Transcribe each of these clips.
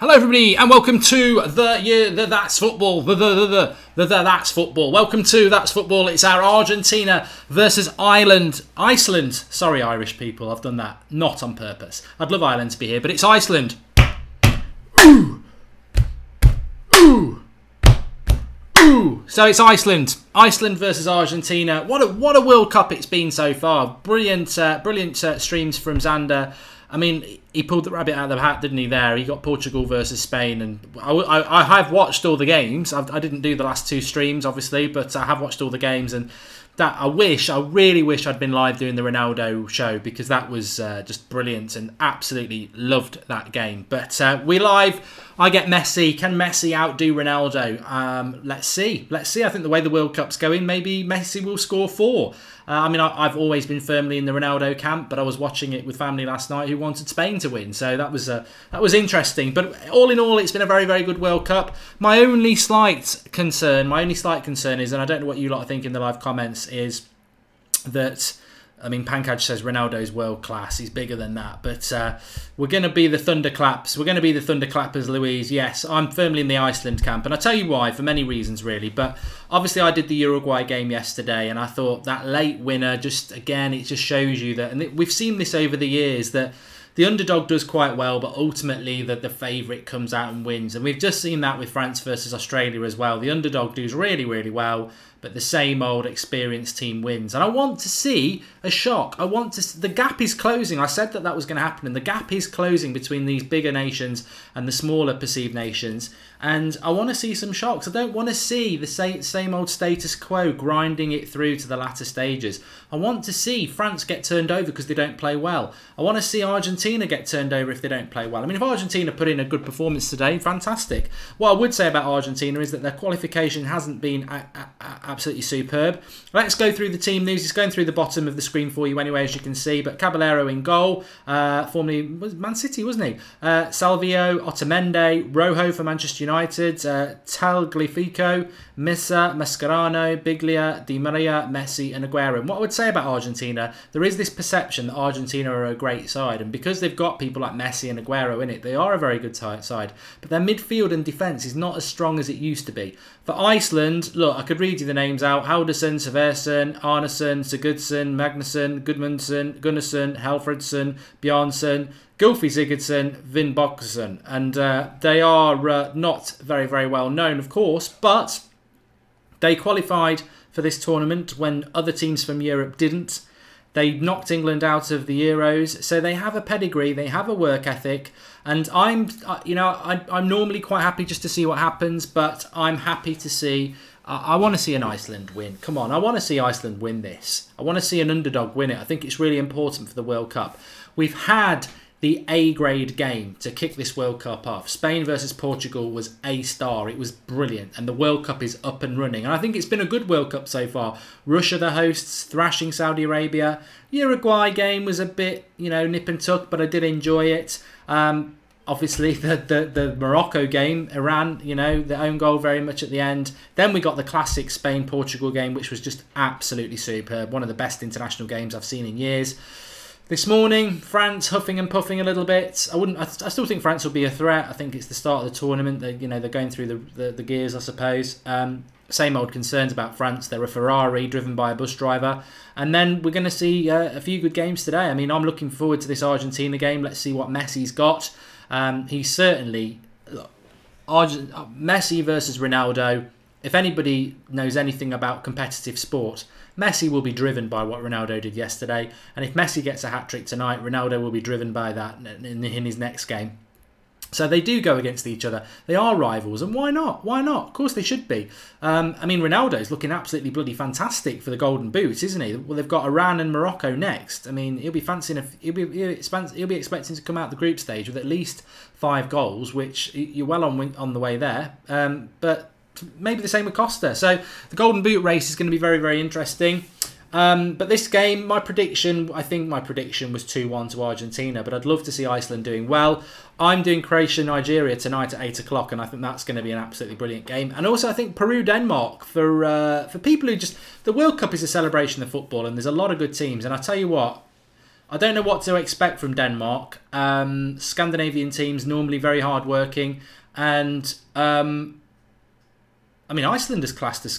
Hello everybody and welcome to That's Football. That's Football. Welcome to That's Football. It's our Argentina versus Iceland. Sorry Irish people, I've done that. Not on purpose. I'd love Ireland to be here, but it's Iceland. Ooh. Ooh. Ooh. So it's Iceland. Iceland versus Argentina. What a World Cup it's been so far. Brilliant streams from Xander. I mean, he pulled the rabbit out of the hat, didn't he, there? He got Portugal versus Spain. And I have watched all the games. I didn't do the last two streams, obviously, but I have watched all the games. And that I really wish I'd been live doing the Ronaldo show, because that was just brilliant and absolutely loved that game. But we live. I get Messi. Can Messi outdo Ronaldo? Let's see. Let's see. I think the way the World Cup's going, maybe Messi will score 4. I mean, I've always been firmly in the Ronaldo camp, but I was watching it with family last night who wanted Spain to win, so that was interesting. But all in all, it's been a very, very good World Cup. My only slight concern is, and I don't know what you lot think in the live comments, is that, I mean, Pankaj says Ronaldo's world class. He's bigger than that. But we're going to be the thunderclaps. We're going to be the thunderclappers, Louise. Yes, I'm firmly in the Iceland camp. And I'll tell you why, for many reasons, really. But obviously, I did the Uruguay game yesterday. And I thought that late winner, just again, it just shows you that. And we've seen this over the years, that the underdog does quite well, but ultimately the favourite comes out and wins. And we've just seen that with France versus Australia as well. The underdog does really, really well, but the same old experienced team wins. And I want to see a shock. The gap is closing. I said that was going to happen, and the gap is closing between these bigger nations and the smaller perceived nations. And I want to see some shocks. I don't want to see the same old status quo grinding it through to the latter stages. I want to see France get turned over because they don't play well. I want to see Argentina get turned over if they don't play well. I mean, if Argentina put in a good performance today, fantastic. What I would say about Argentina is that their qualification hasn't been absolutely superb. Let's go through the team news. It's going through the bottom of the screen for you anyway, as you can see. But Caballero in goal, formerly was Man City, wasn't he? Salvio, Otamendi, Rojo for Manchester United, Tagliafico, Missa, Mascherano, Biglia, Di Maria, Messi and Aguero. And what I would say about Argentina, there is this perception that Argentina are a great side, and because they've got people like Messi and Aguero in it, they are a very good side. But their midfield and defence is not as strong as it used to be. For Iceland, look, I could read you the names out: Haldarsson, Severson, Arnason, Sigurdsson, Magnusson, Gudmundsson, Gunnarsson, Helfridsson, Bjarnsson, Gylfi Sigurdsson, Vin Bokesson. And they are not very, very well known, of course, but they qualified for this tournament when other teams from Europe didn't. They knocked England out of the Euros, so they have a pedigree, they have a work ethic, and I'm normally quite happy just to see what happens, but I'm happy to see. I want to see an Iceland win. Come on, I want to see Iceland win this. I want to see an underdog win it. I think it's really important for the World Cup. We've had the A-grade game to kick this World Cup off. Spain versus Portugal was A-star. It was brilliant. And the World Cup is up and running. And I think it's been a good World Cup so far. Russia, the hosts, thrashing Saudi Arabia. Uruguay game was a bit, nip and tuck, but I did enjoy it. Obviously, the Morocco game, Iran, the own goal very much at the end. Then we got the classic Spain-Portugal game, which was just absolutely superb. One of the best international games I've seen in years. This morning, France huffing and puffing a little bit. I still think France will be a threat. I think it's the start of the tournament. They're going through the gears, I suppose. Same old concerns about France. They're a Ferrari driven by a bus driver. And then we're going to see a few good games today. I mean, I'm looking forward to this Argentina game. Let's see what Messi's got. He's certainly... Look, Messi versus Ronaldo. If anybody knows anything about competitive sport, Messi will be driven by what Ronaldo did yesterday. And if Messi gets a hat-trick tonight, Ronaldo will be driven by that in his next game. So they do go against each other. They are rivals, and why not? Why not? Of course they should be. I mean, Ronaldo's looking absolutely bloody fantastic for the Golden Boot, isn't he? Well, they've got Iran and Morocco next. I mean, he'll be expecting to come out the group stage with at least 5 goals, which you're well on the way there. But maybe the same with Costa. So the Golden Boot race is going to be very, very interesting. But this game, I think my prediction was 2-1 to Argentina, but I'd love to see Iceland doing well. I'm doing Croatia-Nigeria tonight at 8 o'clock, and I think that's going to be an absolutely brilliant game. And also I think Peru-Denmark, for people who just... The World Cup is a celebration of football, and there's a lot of good teams, and I tell you what, I don't know what to expect from Denmark. Scandinavian teams normally very hard-working, and I mean, Iceland are classed as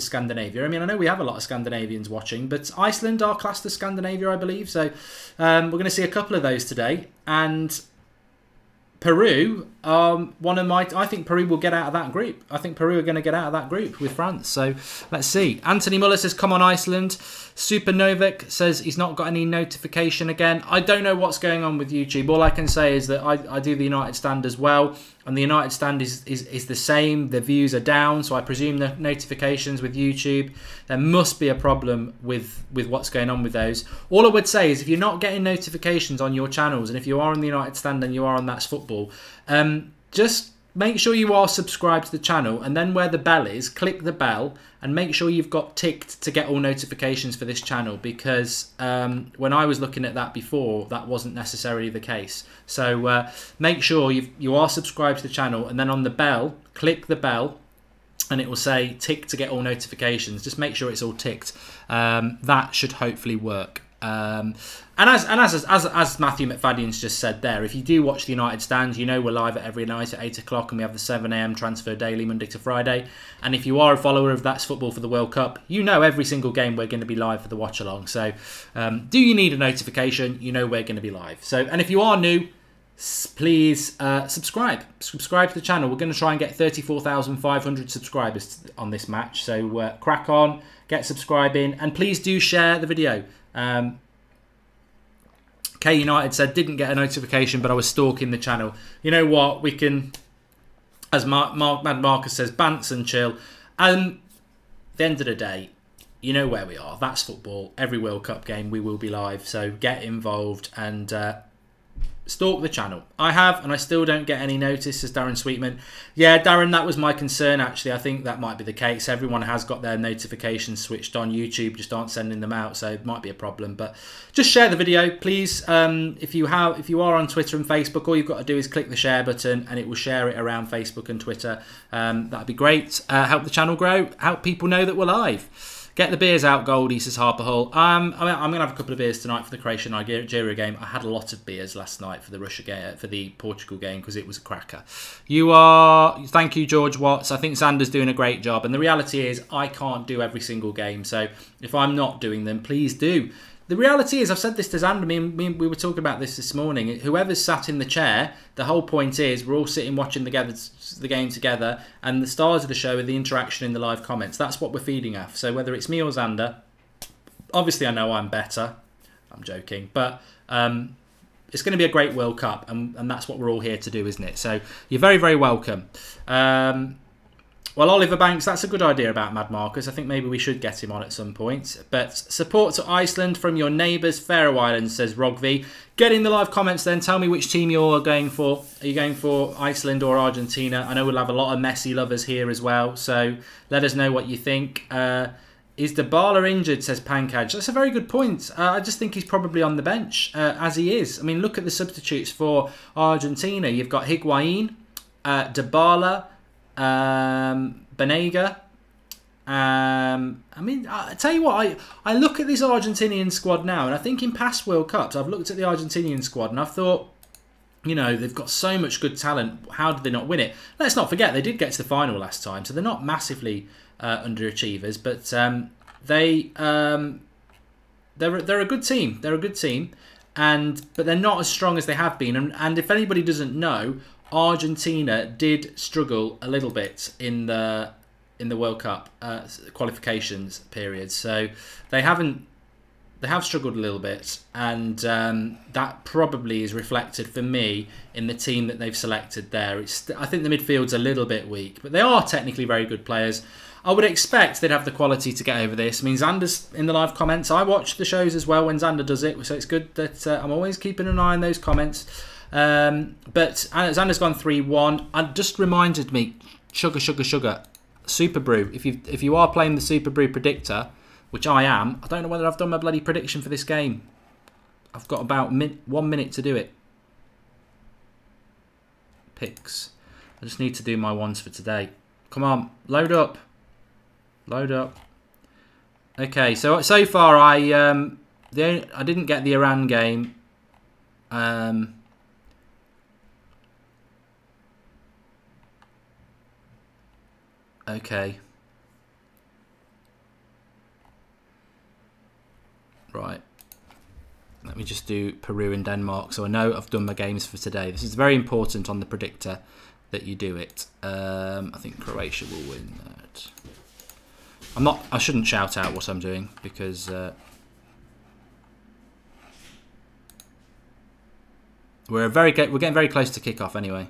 Scandinavia. I mean, I know we have a lot of Scandinavians watching, but Iceland are classed as Scandinavia, I believe. So we're going to see a couple of those today. And Peru, I think Peru will get out of that group. I think Peru are going to get out of that group with France. So let's see. Anthony Muller says, come on, Iceland. Supernovic says he's not got any notification again. I don't know what's going on with YouTube. All I can say is that I do the United Stand as well. And the United Stand is the same. The views are down. So I presume the notifications with YouTube, there must be a problem with what's going on with those. All I would say is if you're not getting notifications on your channels, and if you are on the United Stand and you are on That's Football, just make sure you are subscribed to the channel, and then where the bell is, click the bell and make sure you've got ticked to get all notifications for this channel, because when I was looking at that before, that wasn't necessarily the case. So make sure you are subscribed to the channel, and then on the bell, click the bell, and it will say tick to get all notifications. Just make sure it's all ticked. That should hopefully work. And as Matthew McFadden's just said there, if you do watch the United Stand, you know we're live every night at 8 o'clock, and we have the 7 AM transfer daily, Monday to Friday. And if you are a follower of That's Football for the World Cup, you know every single game we're going to be live for the watch along. So do you need a notification? You know we're going to be live. So, and if you are new, please subscribe to the channel. We're going to try and get 34,500 subscribers on this match. So crack on, get subscribing, and please do share the video. K United said, didn't get a notification, but I was stalking the channel. You know what? We can, as Mad Marcus says, bants and chill. At the end of the day, you know where we are. That's football. Every World Cup game, we will be live. So get involved and stalk the channel. I have, and I still don't get any notice, says Darren Sweetman. Yeah, Darren, that was my concern, actually. I think that might be the case. Everyone has got their notifications switched on. YouTube just aren't sending them out, so it might be a problem. But just share the video, please. If you are on Twitter and Facebook, all you've got to do is click the share button, and it will share it around Facebook and Twitter. That'd be great. Help the channel grow. Help people know that we're live. Get the beers out, Goldie, says Harper Hull. I'm going to have a couple of beers tonight for the Croatia-Nigeria game. I had a lot of beers last night for the Russia game, for the Portugal game, because it was a cracker. Thank you, George Watts. I think Xander's doing a great job. And the reality is, I can't do every single game. So if I'm not doing them, please do. The reality is, I've said this to Xander, we were talking about this morning, whoever's sat in the chair, the whole point is we're all sitting watching the game together, and the stars of the show are the interaction in the live comments. That's what we're feeding off. So whether it's me or Xander, obviously I know I'm better. I'm joking. But it's going to be a great World Cup, and that's what we're all here to do, isn't it? So you're very, very welcome. Well, Oliver Banks, that's a good idea about Mad Marcus. I think maybe we should get him on at some point. But support to Iceland from your neighbours, Faroe Islands, says Rogvi. Get in the live comments then. Tell me which team you're going for. Are you going for Iceland or Argentina? I know we'll have a lot of Messi lovers here as well. So let us know what you think. Is Dybala injured, says Pankaj. That's a very good point. I just think he's probably on the bench, as he is. I mean, look at the substitutes for Argentina. You've got Higuain, Dybala, Banega. I mean, I tell you what, I look at this Argentinian squad now, and I think in past World Cups, I've looked at the Argentinian squad and I've thought, you know, they've got so much good talent. How did they not win it? Let's not forget, they did get to the final last time, so they're not massively underachievers, but they're a good team. They're a good team, but they're not as strong as they have been. And if anybody doesn't know, Argentina did struggle a little bit in the World Cup qualifications period, so they have struggled a little bit, and that probably is reflected for me in the team that they've selected there. I think the midfield's a little bit weak, but they are technically very good players. I would expect they'd have the quality to get over this. I mean, Xander's in the live comments. I watch the shows as well when Xander does it, so it's good that I'm always keeping an eye on those comments. But Xander's gone 3-1. And just reminded me, sugar, Super Brew. If you are playing the Super Brew predictor, which I am, I don't know whether I've done my bloody prediction for this game. I've got about 1 minute to do it. Picks. I just need to do my ones for today. Come on, load up. Load up. Okay, so far I I didn't get the Iran game. Okay. Right. Let me just do Peru and Denmark. So I know I've done my games for today. This is very important on the predictor that you do it. I think Croatia will win that. I shouldn't shout out what I'm doing because we're getting very close to kick-off anyway,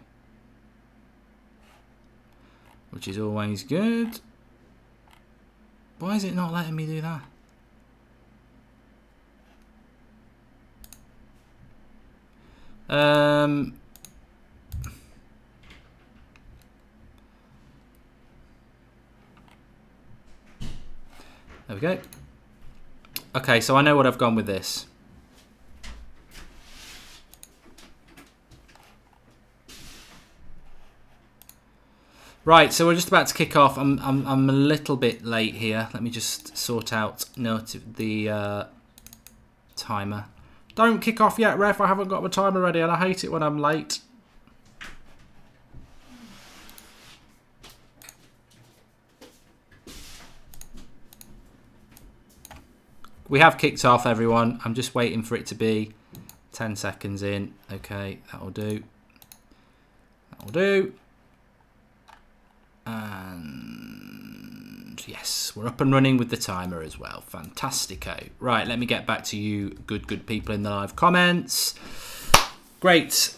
which is always good. Why is it not letting me do that? There we go. Okay, so I know what I've gone with this. Right, so we're just about to kick off. I'm a little bit late here. Let me just sort out the timer. Don't kick off yet, ref. I haven't got my timer ready, and I hate it when I'm late. We have kicked off, everyone. I'm just waiting for it to be 10 seconds in. Okay, that'll do. That'll do. And yes, we're up and running with the timer as well. Fantastico. Right, let me get back to you good people in the live comments. Great.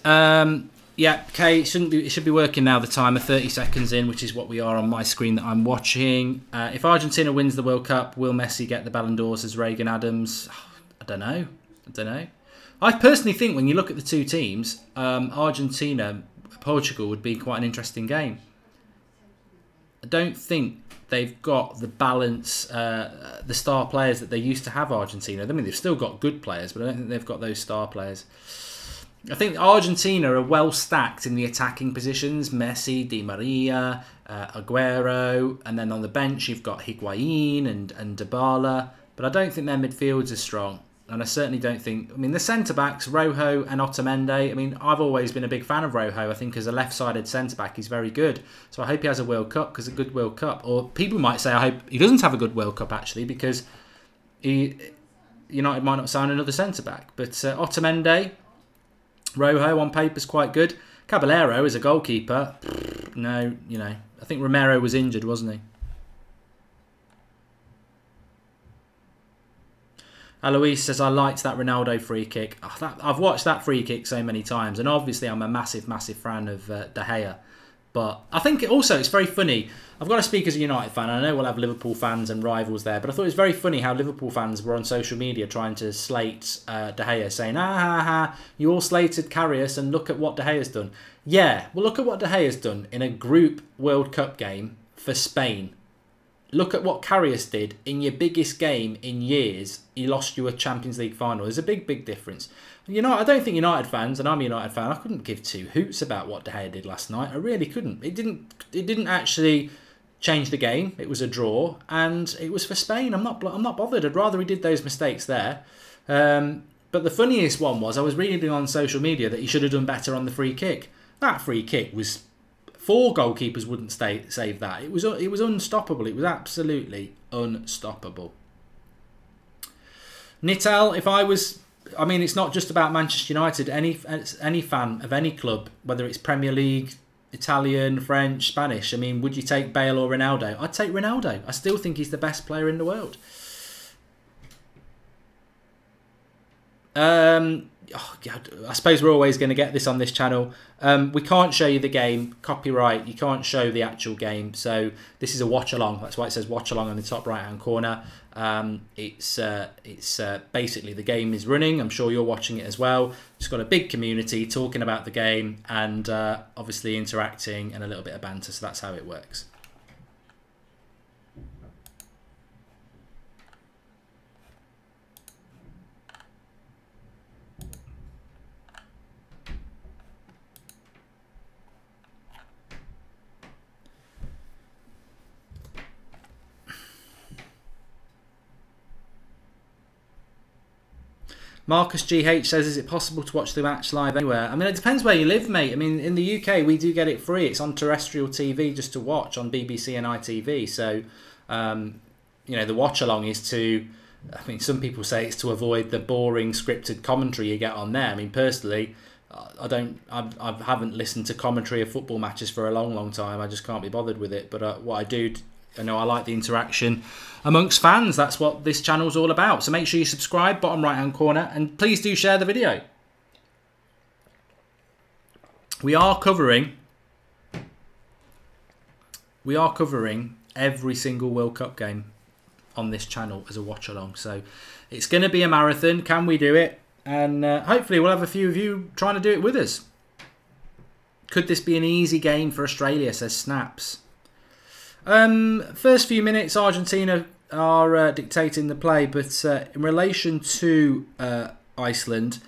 Yeah, okay, it should be working now, the timer, 30 seconds in, which is what we are on my screen that I'm watching. If Argentina wins the World Cup, will Messi get the Ballon d'Ors as Reagan Adams? I don't know. I personally think when you look at the two teams, Argentina, Portugal would be quite an interesting game. I don't think they've got the balance, the star players that they used to have, Argentina. I mean, they've still got good players, but I don't think they've got those star players. I think Argentina are well stacked in the attacking positions. Messi, Di Maria, Aguero, and then on the bench you've got Higuain and Dybala. But I don't think their midfield's as strong. And I certainly don't think... I mean, the centre-backs, Rojo and Otamendi, I mean, I've always been a big fan of Rojo. I think as a left-sided centre-back, he's very good. So I hope he has a World Cup, because a good World Cup... Or people might say, I hope he doesn't have a good World Cup, actually, because United might not sign another centre-back. But Otamendi, Rojo on paper is quite good. Caballero is a goalkeeper. No, I think Romero was injured, wasn't he? Eloise says, I liked that Ronaldo free kick. Oh, I've watched that free kick so many times, and obviously I'm a massive fan of De Gea. But I think also it's very funny. I've got to speak as a United fan. I know we'll have Liverpool fans and rivals there, but I thought it was very funny how Liverpool fans were on social media trying to slate De Gea, saying, you all slated Karius and look at what De Gea's done. Yeah, well, look at what De Gea's done in a group World Cup game for Spain. Look at what Karius did in your biggest game in years. He lost you a Champions League final. There's a big difference. I don't think United fans, and I'm a United fan, I couldn't give two hoots about what De Gea did last night. I really couldn't. It didn't actually change the game. It was a draw, and it was for Spain. I'm not bothered. I'd rather he did those mistakes there. But the funniest one was I was reading on social media that he should have done better on the free kick. That free kick was... 4 goalkeepers wouldn't save that. It was unstoppable. It was absolutely unstoppable. Nitel, it's not just about Manchester United. Any fan of any club, whether it's Premier League, Italian, French, Spanish. I mean, would you take Bale or Ronaldo? I'd take Ronaldo. I still think he's the best player in the world. I suppose we're always going to get this on this channel. We can't show you the game, copyright. You can't show the actual game. So this is a watch along. That's why it says watch along on the top right hand corner. It's basically the game is running. I'm sure you're watching it as well. It's got a big community talking about the game and obviously interacting and a little bit of banter. So that's how it works. Marcus GH says, is it possible to watch the match live anywhere? I mean, it depends where you live, mate. I mean, in the UK, we do get it free. It's on terrestrial TV just to watch on BBC and ITV. So, you know, the watch-along is to... I mean, some people say it's to avoid the boring scripted commentary you get on there. I mean, personally, I haven't listened to commentary of football matches for a long time. I just can't be bothered with it. But what I do... I know I like the interaction amongst fans. That's what this channel's all about. So make sure you subscribe, bottom right hand corner, and please do share the video. We are covering every single World Cup game on this channel as a watch along. So it's going to be a marathon. Can we do it? And hopefully we'll have a few of you trying to do it with us. Could this be an easy game for Australia, says Snaps. First few minutes, Argentina are dictating the play, but in relation to Iceland,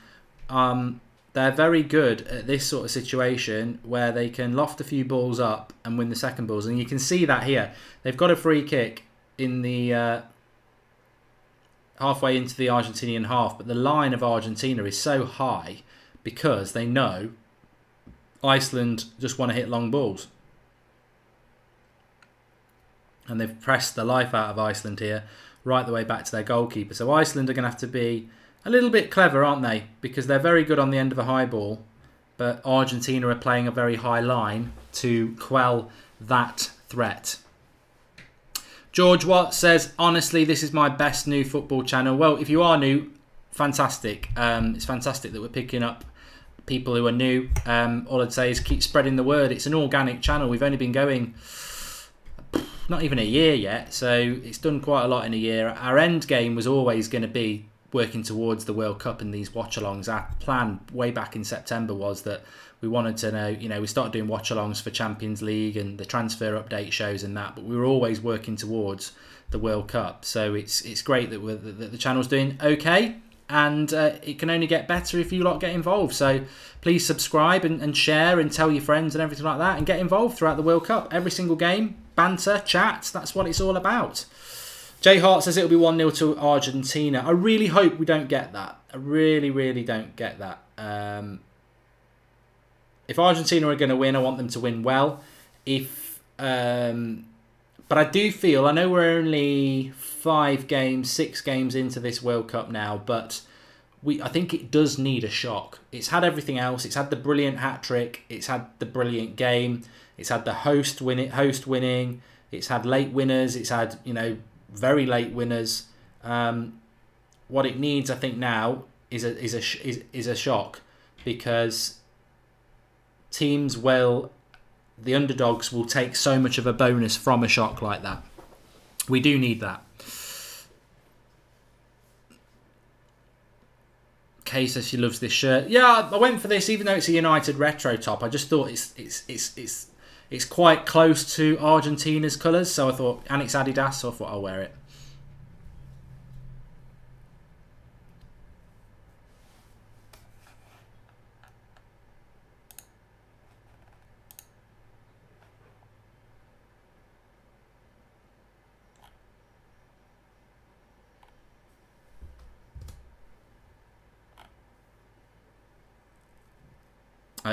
they're very good at this sort of situation where they can loft a few balls up and win the second balls. And you can see that here. They've got a free kick in the halfway into the Argentinian half, but the line of Argentina is so high because they know Iceland just want to hit long balls. And they've pressed the life out of Iceland here, right the way back to their goalkeeper. So Iceland are going to have to be a little bit clever, aren't they? Because they're very good on the end of a high ball, but Argentina are playing a very high line to quell that threat. George Watt says, honestly, this is my best new football channel. Well, if you are new, fantastic. It's fantastic that we're picking up people who are new. All I'd say is keep spreading the word. It's an organic channel. We've only been going... not even a year yet, so it's done quite a lot in a year. Our end game was always going to be working towards the World Cup and these watch-alongs. Our plan way back in September was that we wanted to know, you know, we started doing watch-alongs for Champions League and the transfer update shows and that, but we were always working towards the World Cup. So it's great that the channel's doing okay, and it can only get better if you lot get involved. So please subscribe and share and tell your friends and everything like that, and get involved throughout the World Cup. Every single game, banter, chat, that's what it's all about. Jay Hart says it'll be 1-0 to Argentina. I really hope we don't get that. I really don't get that. If Argentina are going to win, I want them to win well. But I do feel, I know we're only 6 games into this World Cup now, but I think it does need a shock. It's had everything else. It's had the brilliant hat-trick. It's had the brilliant game. It's had the host winning. It's had late winners. It's had, you know, very late winners. What it needs, I think, now is a shock, because teams will, the underdogs will take so much of a bonus from a shock like that. We do need that. Kay says she loves this shirt. Yeah, I went for this, even though it's a United retro top. I just thought it's quite close to Argentina's colours, so I thought, and it's Adidas, so I thought I'll wear it.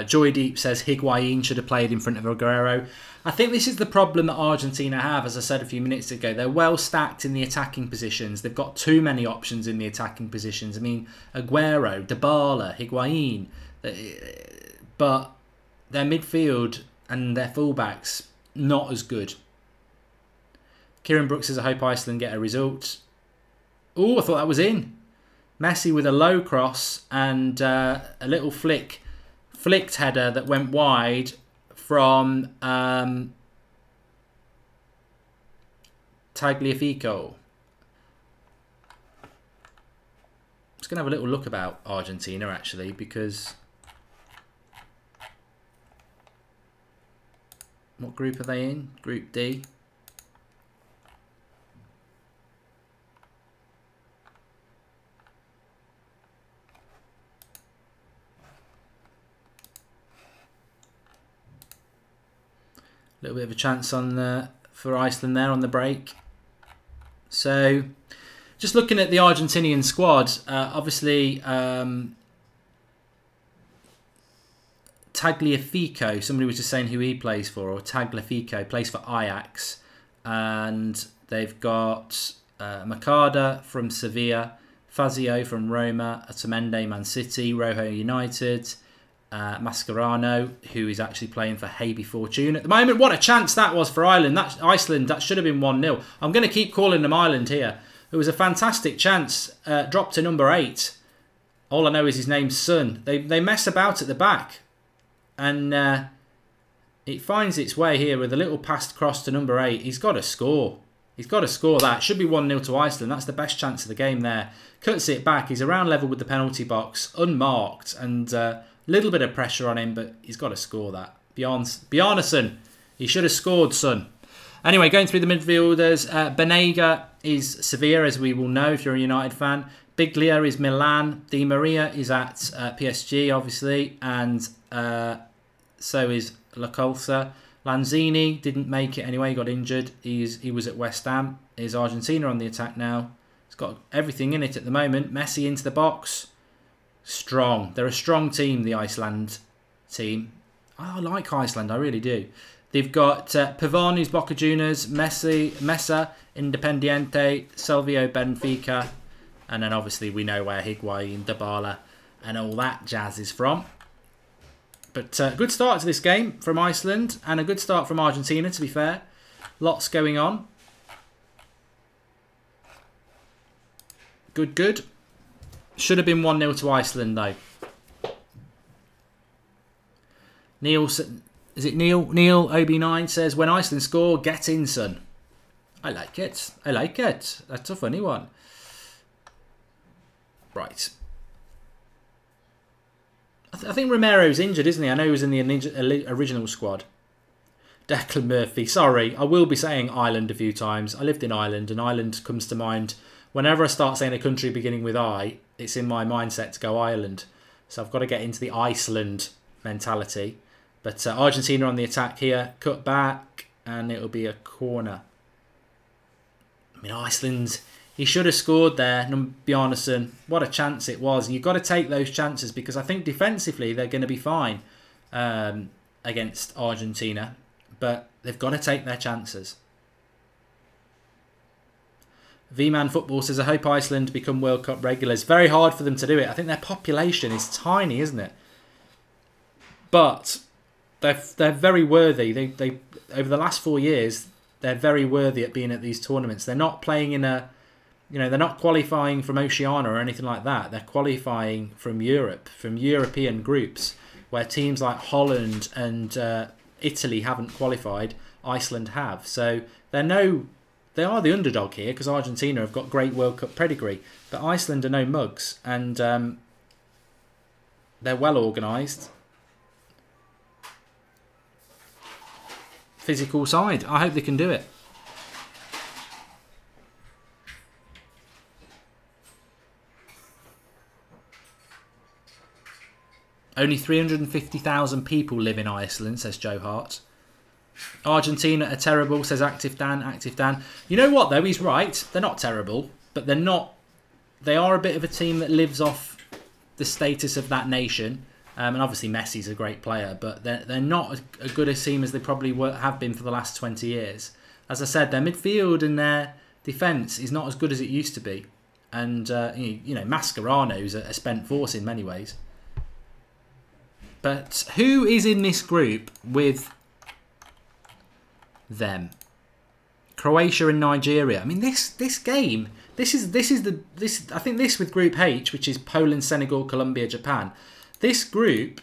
Joy Deep says Higuain should have played in front of Aguero. I think this is the problem that Argentina have, as I said a few minutes ago. They're well stacked in the attacking positions. They've got too many options in the attacking positions. I mean, Aguero, Dybala, Higuain. But their midfield and their fullbacks, not as good. Kieran Brooks says, I hope Iceland get a result. Oh, I thought that was in. Messi with a low cross and a little flicked header that went wide from Tagliafico. I'm just going to have a little look about Argentina, actually, because what group are they in? Group D. A little bit of a chance on for Iceland there on the break. So just looking at the Argentinian squad, obviously Tagliafico, somebody was just saying who he plays for, or Tagliafico plays for Ajax, and they've got Makada from Sevilla, Fazio from Roma, Otamendi Man City, Rojo United, Mascherano, who is actually playing for Haby Fortune at the moment. What a chance that was for Ireland. Iceland, that should have been 1-0. I'm going to keep calling them Ireland here. It was a fantastic chance, dropped to number 8. All I know is his name's Son. They mess about at the back. And it finds its way here with a little pass cross to number 8. He's got to score. He's got to score that. Should be 1-0 to Iceland. That's the best chance of the game there. Cuts it back. He's around level with the penalty box, unmarked, and a little bit of pressure on him, but he's got to score that. Bjarnason. He should have scored, Son. Anyway, going through the midfielders, Banega is Sevilla, as we will know if you're a United fan. Biglia is Milan. Di Maria is at PSG, obviously, and so is La Colsa. Lanzini didn't make it anyway, he got injured. He was at West Ham. Is Argentina on the attack now? It's got everything in it at the moment. Messi into the box. Strong. They're a strong team, the Iceland team. I like Iceland, I really do. They've got Pavon, who's Boca Juniors, Mesa, Independiente, Silvio Benfica, and then obviously we know where Higuain, Dybala, and all that jazz is from. But good start to this game from Iceland, and a good start from Argentina, to be fair. Lots going on. Good. Should have been 1-0 to Iceland, though. Neil, is it Neil? Neil OB9 says, when Iceland score, get in, son. I like it. I like it. That's a funny one. Right. I think Romero's injured, isn't he? I know he was in the original squad. Declan Murphy. Sorry, I will be saying Ireland a few times. I lived in Ireland, and Ireland comes to mind. Whenever I start saying a country beginning with I, it's in my mindset to go Ireland. So I've got to get into the Iceland mentality. But Argentina on the attack here. Cut back, and it'll be a corner. I mean, Iceland... He should have scored there, Bjarnason. What a chance it was. You've got to take those chances because I think defensively they're going to be fine against Argentina. But they've got to take their chances. V-Man Football says, I hope Iceland become World Cup regulars. Very hard for them to do it. I think their population is tiny, isn't it? But they're very worthy. They over the last 4 years, they're very worthy at being at these tournaments. They're not playing in a... You know, they're not qualifying from Oceania or anything like that. They're qualifying from Europe, from European groups, where teams like Holland and Italy haven't qualified. Iceland have. So they are the underdog here because Argentina have got great World Cup pedigree. But Iceland are no mugs. And they're well organised. Physical side. I hope they can do it. Only 350,000 people live in Iceland, says Joe Hart. Argentina are terrible, says Active Dan. Active Dan. You know what, though? He's right. They're not terrible, but they're not... They are a bit of a team that lives off the status of that nation. And obviously Messi's a great player, but they're not as good a team as they probably have been for the last 20 years. As I said, their midfield and their defence is not as good as it used to be. And, you know, Mascherano's a spent force in many ways. But who is in this group with them? Croatia and Nigeria. I mean, this game. I think this with Group H, which is Poland, Senegal, Colombia, Japan. This group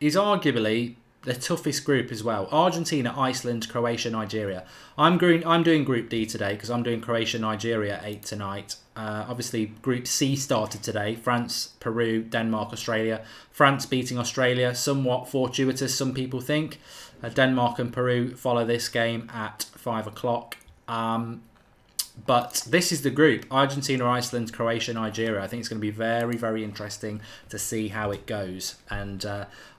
is arguably the toughest group as well. Argentina, Iceland, Croatia, Nigeria. I'm doing Group D today because I'm doing Croatia, Nigeria 8 tonight. Obviously, Group C started today. France, Peru, Denmark, Australia. France beating Australia, somewhat fortuitous, some people think. Denmark and Peru follow this game at 5 o'clock. But this is the group. Argentina, Iceland, Croatia, Nigeria. I think it's going to be very, very interesting to see how it goes. And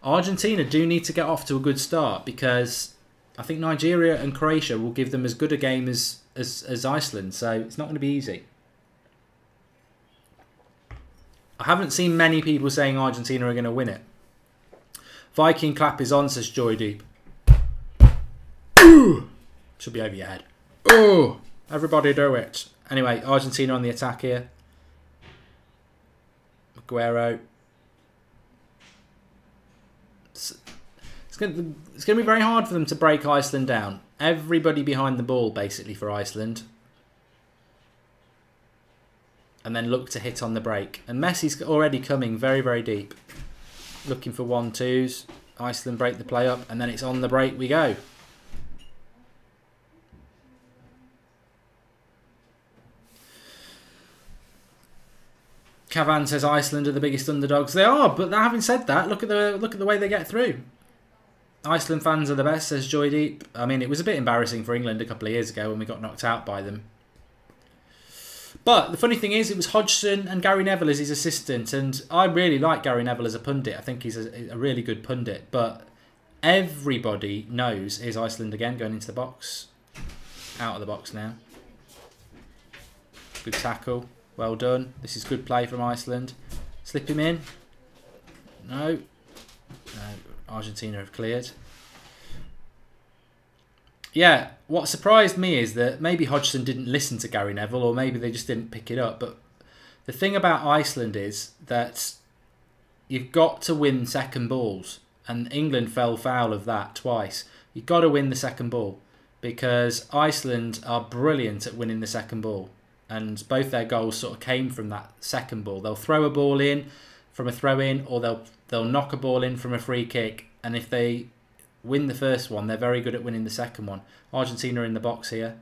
Argentina do need to get off to a good start because I think Nigeria and Croatia will give them as good a game as Iceland. So it's not going to be easy. I haven't seen many people saying Argentina are going to win it. Viking clap is on, says Joy Deep. Ooh! Should be over your head. Oh, everybody do it. Anyway, Argentina on the attack here. Aguero. It's going to be very hard for them to break Iceland down. Everybody behind the ball, basically, for Iceland. And then look to hit on the break. And Messi's already coming very, very deep. Looking for 1-2s. Iceland break the play up. And then it's on the break we go. Cavan says Iceland are the biggest underdogs. They are, but having said that, look at the way they get through. Iceland fans are the best, says Joy Deep. I mean, it was a bit embarrassing for England a couple of years ago when we got knocked out by them. But the funny thing is, it was Hodgson and Gary Neville as his assistant, and I really like Gary Neville as a pundit. I think he's a really good pundit, but everybody knows here's Iceland again going into the box. Out of the box now. Good tackle. Well done. This is good play from Iceland. Slip him in. No. No. Argentina have cleared. Yeah, what surprised me is that maybe Hodgson didn't listen to Gary Neville, or maybe they just didn't pick it up. But the thing about Iceland is that you've got to win second balls. And England fell foul of that twice. You've got to win the second ball, because Iceland are brilliant at winning the second ball. And both their goals sort of came from that second ball. They'll throw a ball in from a throw-in, or they'll knock a ball in from a free kick. And if they win the first one, they're very good at winning the second one. Argentina in the box here.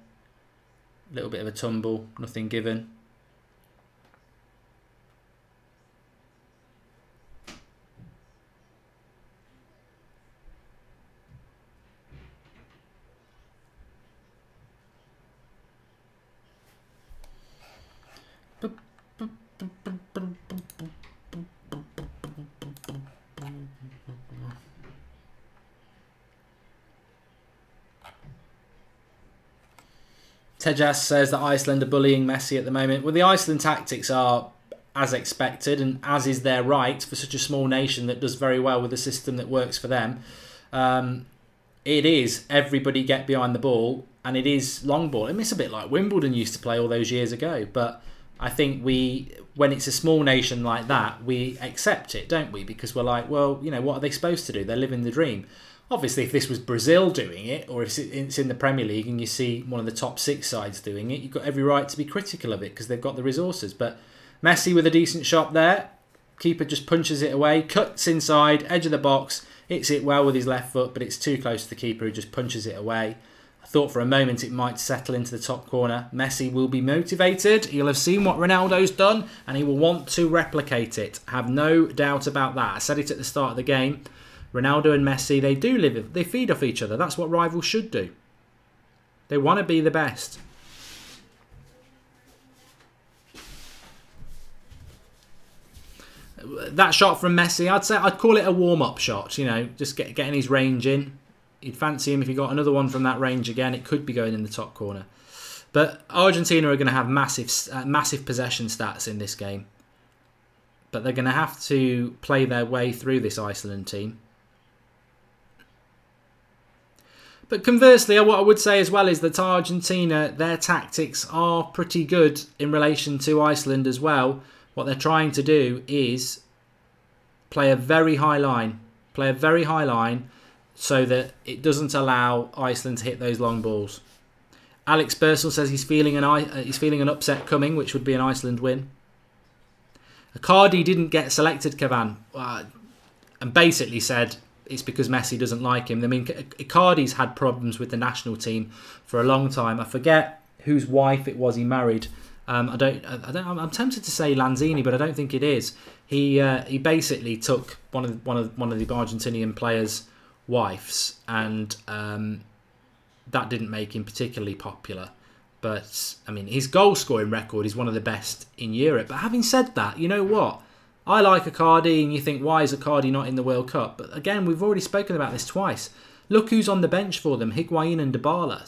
A little bit of a tumble, nothing given. Tejas says that Iceland are bullying Messi at the moment. Well, the Iceland tactics are as expected, and as is their right for such a small nation that does very well with a system that works for them. It is everybody get behind the ball, and it is long ball. I mean, it's a bit like Wimbledon used to play all those years ago, but I think when it's a small nation like that, we accept it, don't we? Because we're like, well, you know, what are they supposed to do? They're living the dream. Obviously, if this was Brazil doing it, or if it's in the Premier League and you see one of the top 6 sides doing it, you've got every right to be critical of it because they've got the resources. But Messi with a decent shot there. Keeper just punches it away, cuts inside, edge of the box, hits it well with his left foot, but it's too close to the keeper who just punches it away. I thought for a moment it might settle into the top corner. Messi will be motivated. He'll have seen what Ronaldo's done and he will want to replicate it. Have no doubt about that. I said it at the start of the game. Ronaldo and Messi, they feed off each other. That's what rivals should do. They want to be the best. That shot from Messi, I'd call it a warm-up shot. You know, just getting his range in. You'd fancy him if he got another one from that range again. It could be going in the top corner. But Argentina are going to have massive possession stats in this game. But they're going to have to play their way through this Iceland team. But conversely, what I would say as well is that Argentina, their tactics are pretty good in relation to Iceland as well. What they're trying to do is play a very high line. Play a very high line so that it doesn't allow Iceland to hit those long balls. Alex Bursell says he's feeling an upset coming, which would be an Iceland win. Icardi didn't get selected, Cavan, and basically said it's because Messi doesn't like him. I mean, Icardi's had problems with the national team for a long time. I forget whose wife it was he married. I'm tempted to say Lanzini, but I don't think it is. He basically took one of the Argentinian players' wives, and that didn't make him particularly popular. But I mean, his goal scoring record is one of the best in Europe. But having said that, you know what? I like Icardi, and you think, why is Icardi not in the World Cup? But again, we've already spoken about this twice. Look who's on the bench for them, Higuain and Dybala.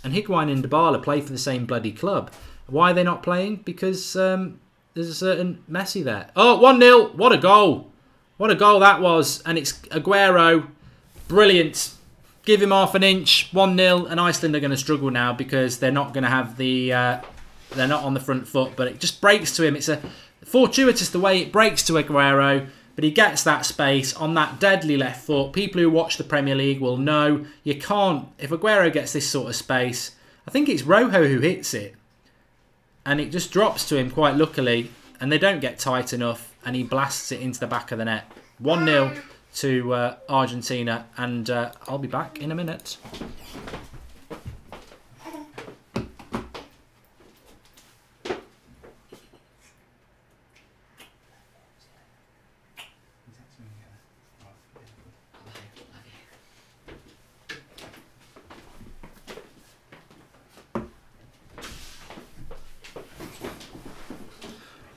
And Higuain and Dybala play for the same bloody club. Why are they not playing? Because There's a certain Messi there. Oh, 1-0. What a goal. What a goal that was. And it's Aguero. Brilliant. Give him half an inch. 1-0. And Iceland are going to struggle now because they're not going to have the... they're not on the front foot. But it just breaks to him. It's a fortuitous the way it breaks to Aguero. But he gets that space on that deadly left foot. People who watch the Premier League will know you can't... If Aguero gets this sort of space... I think it's Rojo who hits it. And it just drops to him quite luckily. And they don't get tight enough. And he blasts it into the back of the net. 1-0 to Argentina. And I'll be back in a minute.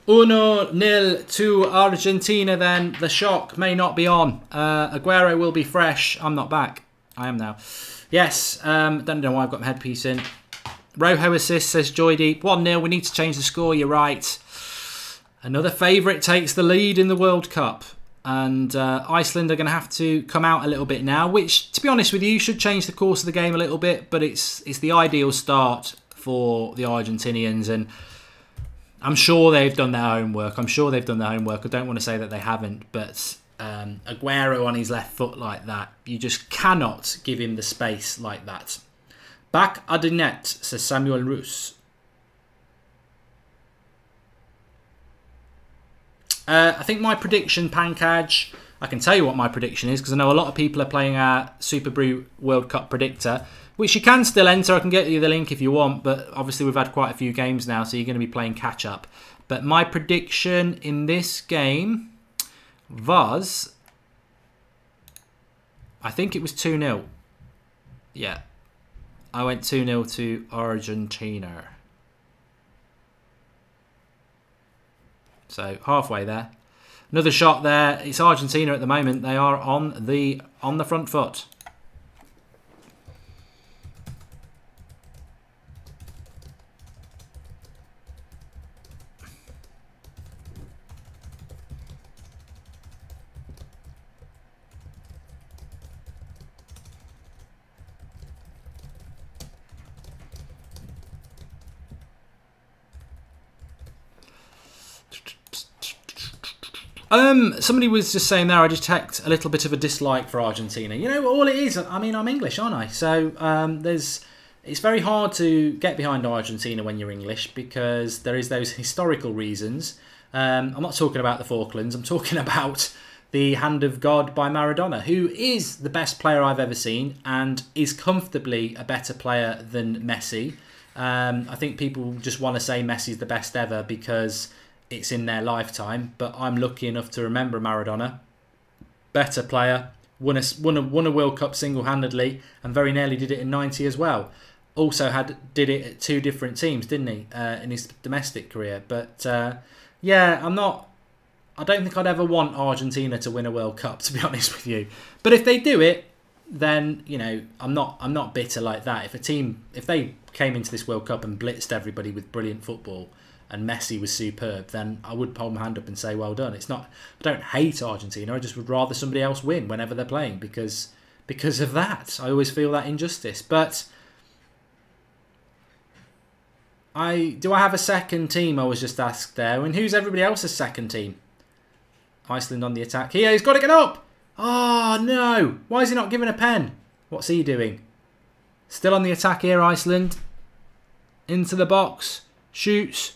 Uno nil to Argentina then. The shock may not be on. Aguero will be fresh. I'm not back. I am now. Yes, don't know why I've got my headpiece in. Rojo assist, says Joy Deep. 1-0. We need to change the score. You're right. Another favourite takes the lead in the World Cup. And Iceland are going to have to come out a little bit now, which, to be honest with you, should change the course of the game a little bit. But it's the ideal start for the Argentinians. And I'm sure they've done their homework. I don't want to say that they haven't, but Aguero on his left foot like that, you just cannot give him the space like that. Back à the net, says Samuel Roos. I think my prediction, Pankaj, I can tell you what my prediction is because I know a lot of people are playing our Super Brew World Cup Predictor, which you can still enter. I can get you the link if you want, but obviously we've had quite a few games now, so you're going to be playing catch-up. But my prediction in this game was... I think it was 2-0. Yeah. I went 2-0 to Argentina. So, halfway there. Another shot there. It's Argentina at the moment. They are on the front foot. Somebody was just saying there, I detect a little bit of a dislike for Argentina. You know, all it is, I mean, I'm English, aren't I? So it's very hard to get behind Argentina when you're English because there is those historical reasons. I'm not talking about the Falklands. I'm talking about the hand of God by Maradona, who is the best player I've ever seen and is comfortably a better player than Messi. I think people just want to say Messi's the best ever because it's in their lifetime, but I'm lucky enough to remember Maradona. Better player, won a World Cup single-handedly, and very nearly did it in '90 as well. Also did it at two different teams, didn't he, in his domestic career? But yeah, I don't think I'd ever want Argentina to win a World Cup, to be honest with you. But if they do it, then you know I'm not bitter like that. If they came into this World Cup and blitzed everybody with brilliant football, and Messi was superb, then I would hold my hand up and say well done. It's not, I don't hate Argentina, I just would rather somebody else win whenever they're playing because of that. I always feel that injustice. But do I have a second team? I was just asked there. And who's everybody else's second team? Iceland on the attack. Here, he's got to get up! Oh no! Why is he not given a pen? What's he doing? Still on the attack here, Iceland. Into the box. Shoots.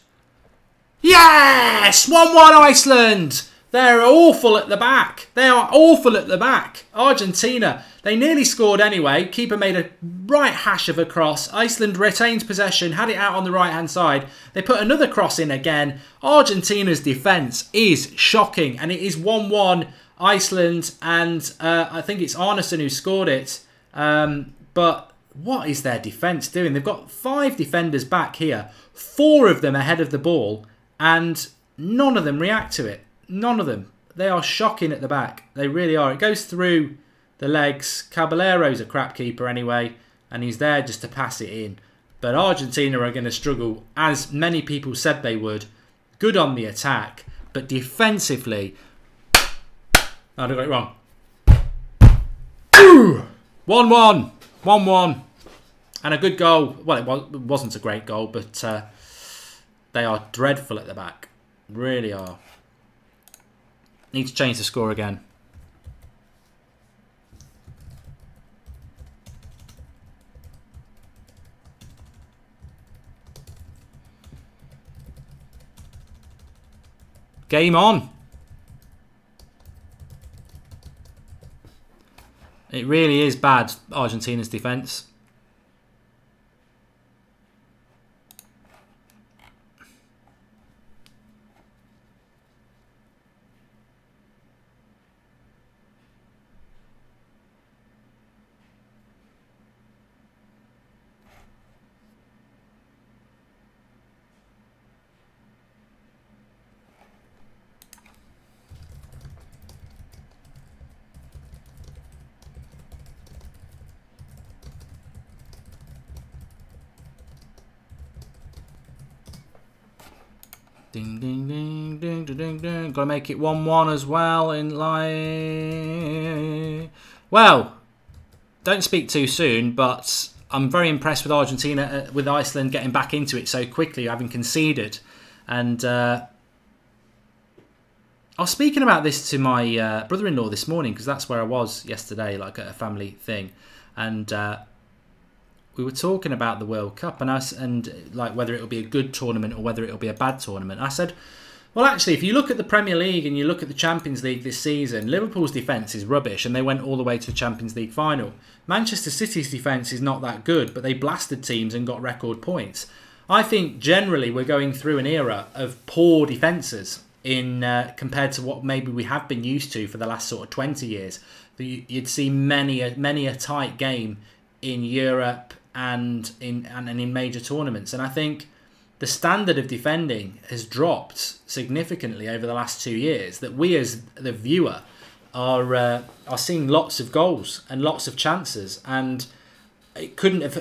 Yes! 1-1 Iceland! They're awful at the back. They are awful at the back. Argentina, they nearly scored anyway. Keeper made a right hash of a cross. Iceland retained possession, had it out on the right-hand side. They put another cross in again. Argentina's defence is shocking. And it is 1-1 Iceland. And I think it's Arnason who scored it. But what is their defence doing? They've got 5 defenders back here. 4 of them ahead of the ball. And none of them react to it. None of them. They are shocking at the back. They really are. It goes through the legs. Caballero's a crap keeper anyway. And he's there just to pass it in. But Argentina are going to struggle, as many people said they would, good on the attack, but defensively, I got it wrong. 1-1. 1-1. And a good goal. Well, it wasn't a great goal, but they are dreadful at the back. Really are. Need to change the score again. Game on. It really is bad, Argentina's defence. Ding, ding, ding, ding, ding, ding, ding. Got to make it 1-1 as well in line. Well, don't speak too soon, but I'm very impressed with Argentina, with Iceland getting back into it so quickly, having conceded. And I was speaking about this to my brother-in-law this morning, because that's where I was yesterday, like at a family thing. And we were talking about the World Cup and like whether it'll be a good tournament or whether it'll be a bad tournament. I said, well, actually, if you look at the Premier League and you look at the Champions League this season, Liverpool's defence is rubbish and they went all the way to the Champions League final. Manchester City's defence is not that good, but they blasted teams and got record points. I think generally we're going through an era of poor defences in compared to what maybe we have been used to for the last sort of 20 years. You'd see many a tight game in Europe and in major tournaments, and I think the standard of defending has dropped significantly over the last 2 years. That we as the viewer are seeing lots of goals and lots of chances, and it couldn't have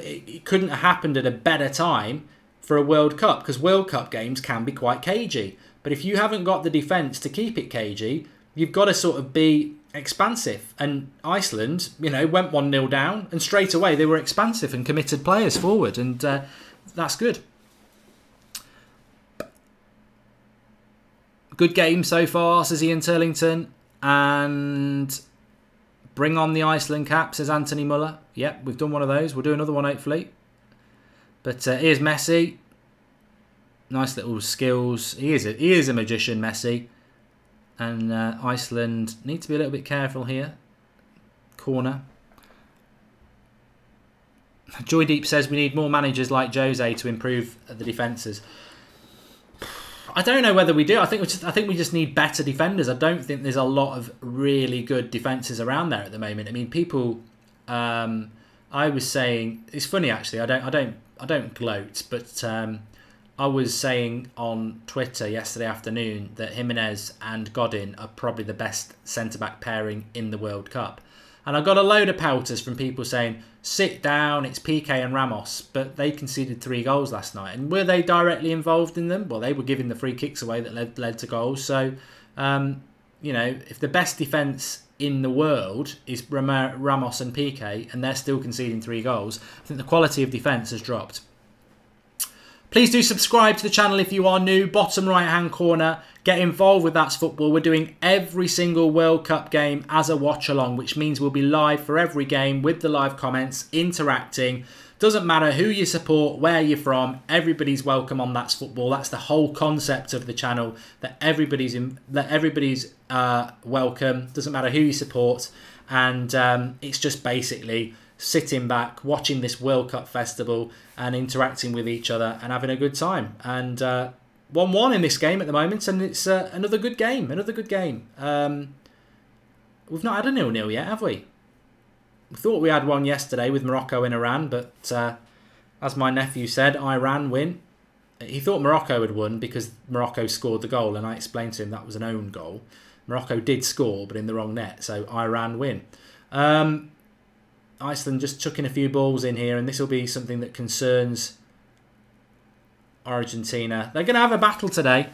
happened at a better time for a World Cup, because World Cup games can be quite cagey. But if you haven't got the defence to keep it cagey, you've got to sort of be expansive. And Iceland, you know, went 1-0 down and straight away they were expansive and committed players forward, and that's good. Good game so far, says Ian Turlington. And bring on the Iceland cap, says Anthony Muller. Yep, we've done one of those. We'll do another one hopefully. But here's Messi. Nice little skills. He is a magician, Messi. And Iceland need to be a little bit careful here. Corner. Joy Deep says we need more managers like Jose to improve the defences. I don't know whether we do. I think we just need better defenders. I don't think there's a lot of really good defences around there at the moment. I mean, people. I was saying it's funny actually. I don't gloat, but I was saying on Twitter yesterday afternoon that Jimenez and Godin are probably the best centre-back pairing in the World Cup. And I got a load of pouters from people saying, sit down, it's PK and Ramos. But they conceded 3 goals last night. And were they directly involved in them? Well, they were giving the free kicks away that led to goals. So, you know, if the best defence in the world is Ramos and PK, and they're still conceding 3 goals, I think the quality of defence has dropped. Please do subscribe to the channel if you are new. Bottom right hand corner. Get involved with That's Football. We're doing every single World Cup game as a watch along, which means we'll be live for every game with the live comments, interacting. Doesn't matter who you support, where you're from, everybody's welcome on That's Football. That's the whole concept of the channel, that everybody's welcome. Doesn't matter who you support, and it's just basically sitting back, watching this World Cup festival and interacting with each other and having a good time. And 1-1 in this game at the moment, and it's another good game. Another good game. We've not had a 0-0 yet, have we? We thought we had one yesterday with Morocco and Iran, but as my nephew said, Iran win. He thought Morocco had won because Morocco scored the goal, and I explained to him that was an own goal. Morocco did score, but in the wrong net, so Iran win. Iceland just chucking a few balls in here, and this will be something that concerns Argentina. They're going to have a battle today.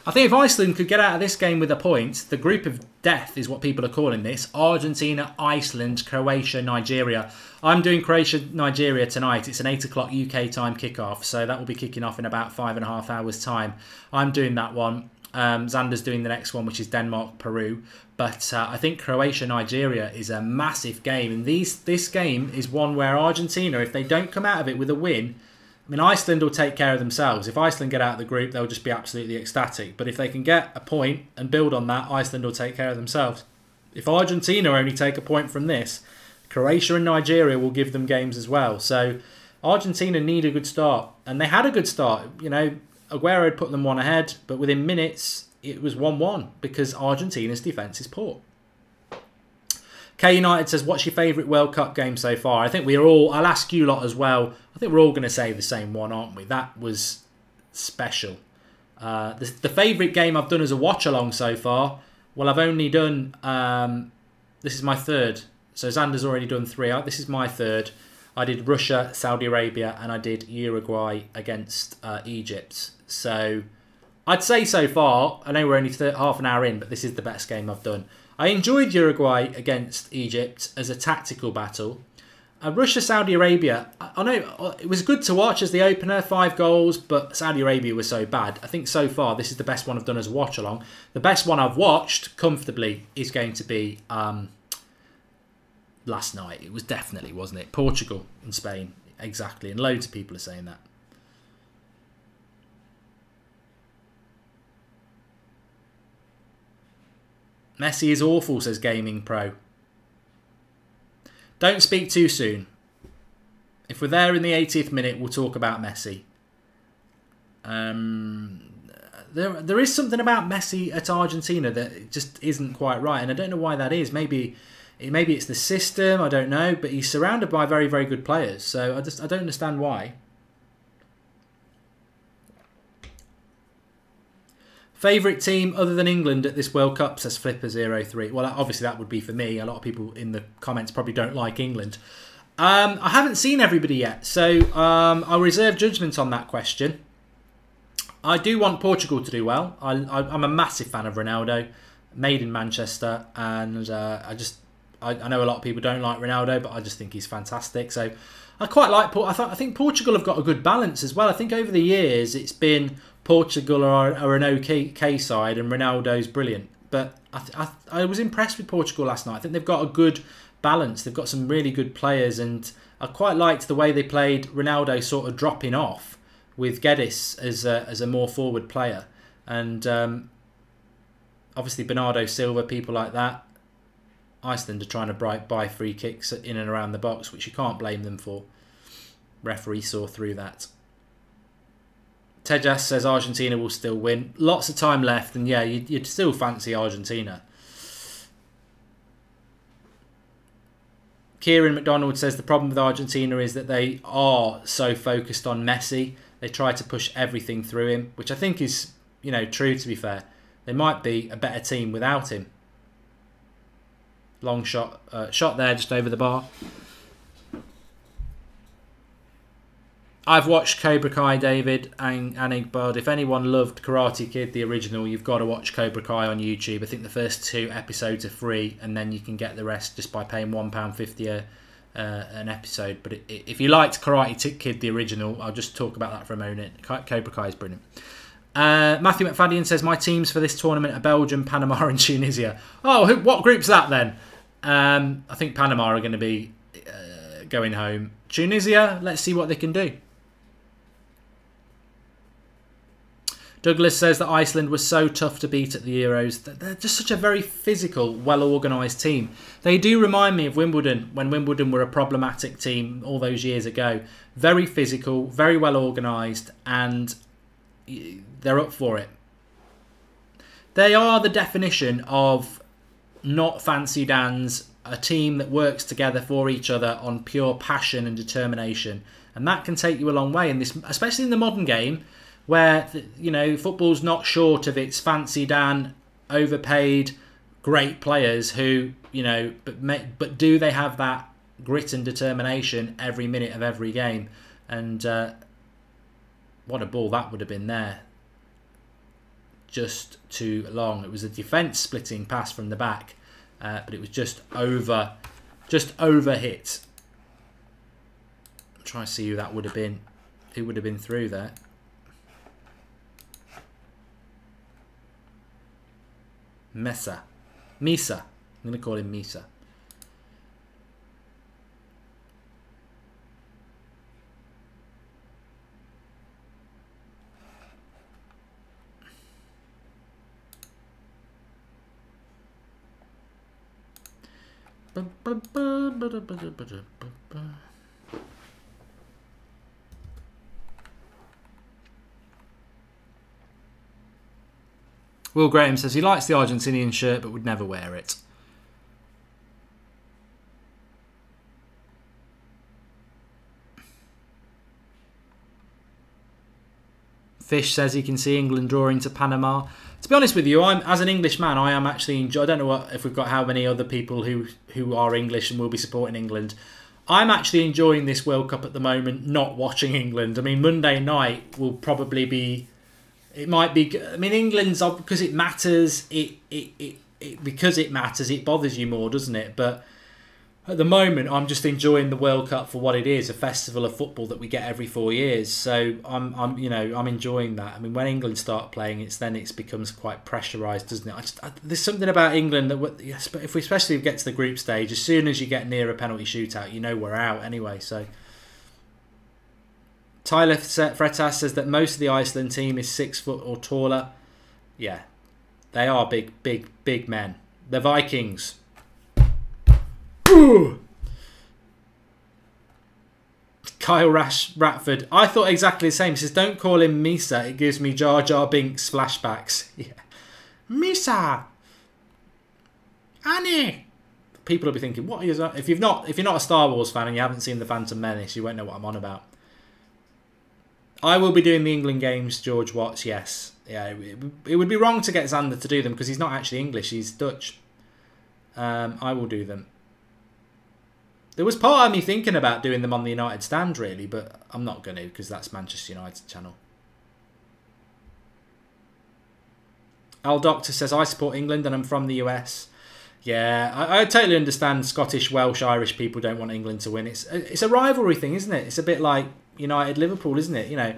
I think if Iceland could get out of this game with a point, the group of death is what people are calling this. Argentina, Iceland, Croatia, Nigeria. I'm doing Croatia, Nigeria tonight. It's an 8 o'clock UK time kickoff, so that will be kicking off in about 5.5 hours time. I'm doing that one. Xander's doing the next one, which is Denmark, Peru. But I think Croatia, Nigeria is a massive game. And this game is one where Argentina, if they don't come out of it with a win, I mean, Iceland will take care of themselves. If Iceland get out of the group, they'll just be absolutely ecstatic. But if they can get a point and build on that, Iceland will take care of themselves. If Argentina only take a point from this, Croatia and Nigeria will give them games as well. So Argentina need a good start. And they had a good start. You know, Aguero had put them one ahead, but within minutes, it was 1-1 because Argentina's defence is poor. K United says, what's your favourite World Cup game so far? I think we're all, I'll ask you lot as well. I think we're all going to say the same one, aren't we? That was special. The favourite game I've done as a watch-along so far, well, I've only done, this is my third. So Xander's already done 3. This is my third. I did Russia, Saudi Arabia, and I did Uruguay against Egypt. So I'd say so far, I know we're only half an hour in, but this is the best game I've done. I enjoyed Uruguay against Egypt as a tactical battle. Russia, Saudi Arabia, I know it was good to watch as the opener, 5 goals, but Saudi Arabia was so bad. I think so far this is the best one I've done as a watch-along. The best one I've watched comfortably is going to be last night. It was definitely, wasn't it? Portugal and Spain, exactly, and loads of people are saying that. Messi is awful, says Gaming Pro. Don't speak too soon. If we're there in the 80th minute, we'll talk about Messi. There is something about Messi at Argentina that just isn't quite right, and I don't know why that is. Maybe it's the system, I don't know, but he's surrounded by very, very good players, so I don't understand why. Favourite team other than England at this World Cup, says Flipper03. Well, obviously that would be for me. A lot of people in the comments probably don't like England. I haven't seen everybody yet, so I'll reserve judgment on that question. I do want Portugal to do well. I'm a massive fan of Ronaldo, made in Manchester, and I know a lot of people don't like Ronaldo, but I just think he's fantastic. So I quite like I think Portugal have got a good balance as well. I think over the years it's been Portugal are an okay side and Ronaldo's brilliant. But I was impressed with Portugal last night. I think they've got a good balance. They've got some really good players, and I quite liked the way they played Ronaldo sort of dropping off with Guedes as a more forward player. And obviously Bernardo Silva, people like that. Iceland are trying to buy free kicks in and around the box, which you can't blame them for. Referee saw through that. Tejas says Argentina will still win. Lots of time left, and yeah, you'd still fancy Argentina. Kieran McDonald says the problem with Argentina is that they are so focused on Messi. They try to push everything through him, which I think is, you know, true, to be fair. They might be a better team without him. Long shot, shot there just over the bar. I've watched Cobra Kai, David and Iqbal. If anyone loved Karate Kid, the original, you've got to watch Cobra Kai on YouTube. I think the first 2 episodes are free, and then you can get the rest just by paying £1.50 an episode. But if you liked Karate Kid, the original, I'll just talk about that for a moment. Cobra Kai is brilliant. Matthew McFadden says, my teams for this tournament are Belgium, Panama and Tunisia. Oh, what group's that then? I think Panama are going to be going home. Tunisia, let's see what they can do. Douglas says that Iceland was so tough to beat at the Euros. They're just such a very physical, well-organised team. They do remind me of Wimbledon, when Wimbledon were a problematic team all those years ago. Very physical, very well-organised, and they're up for it. They are the definition of not fancy Dan's, a team that works together for each other on pure passion and determination. And that can take you a long way, in this, especially in the modern game, where, you know, football's not short of its fancy Dan, overpaid, great players who, you know, but do they have that grit and determination every minute of every game? And what a ball that would have been there. just too long. It was a defence splitting pass from the back, but it was just over hit. I'm trying to see who that would have been. Who would have been through there? Misa. I'm going to call him Misa. Will Graham says he likes the Argentinian shirt but would never wear it. Fish says he can see England drawing to Panama. To be honest with you, as an English man, I am actually enjoying. I don't know if we've got how many other people who are English and will be supporting England. I'm actually enjoying this World Cup at the moment, not watching England. I mean, Monday night will probably be. It might be. I mean, England's because it matters. Because it matters, it bothers you more, doesn't it? But at the moment, I'm just enjoying the World Cup for what it is—a festival of football that we get every 4 years. So I'm enjoying that. I mean, when England start playing, it becomes quite pressurised, doesn't it? There's something about England that, if we especially get to the group stage, as soon as you get near a penalty shootout, you know we're out anyway. So Tyler Fretas says that most of the Iceland team is 6 foot or taller. Yeah, they are big men. The Vikings. Ooh. Kyle Ratford. I thought exactly the same. He says, don't call him Misa. It gives me Jar Jar Binks flashbacks. Yeah. Misa. Annie. People will be thinking, what is that? If you're not a Star Wars fan and you haven't seen The Phantom Menace, you won't know what I'm on about. I will be doing the England games, George Watts, yes. Yeah, it would be wrong to get Xander to do them because he's not actually English, he's Dutch. I will do them. There was part of me thinking about doing them on the United Stand, really, but I'm not going to because that's Manchester United channel. Al Doctor says, I support England and I'm from the US. Yeah, I totally understand Scottish, Welsh, Irish people don't want England to win. It's a rivalry thing, isn't it? It's a bit like United Liverpool, isn't it? You know,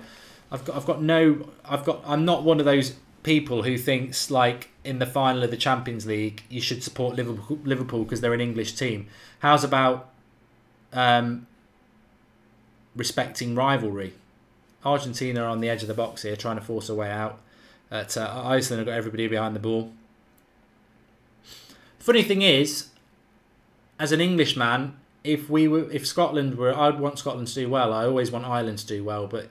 I'm not one of those people who thinks like in the final of the Champions League you should support Liverpool because they're an English team. How's about respecting rivalry? Argentina are on the edge of the box here, trying to force a way out. Iceland have got everybody behind the ball. Funny thing is, as an Englishman, if Scotland were, I'd want Scotland to do well. I always want Ireland to do well, but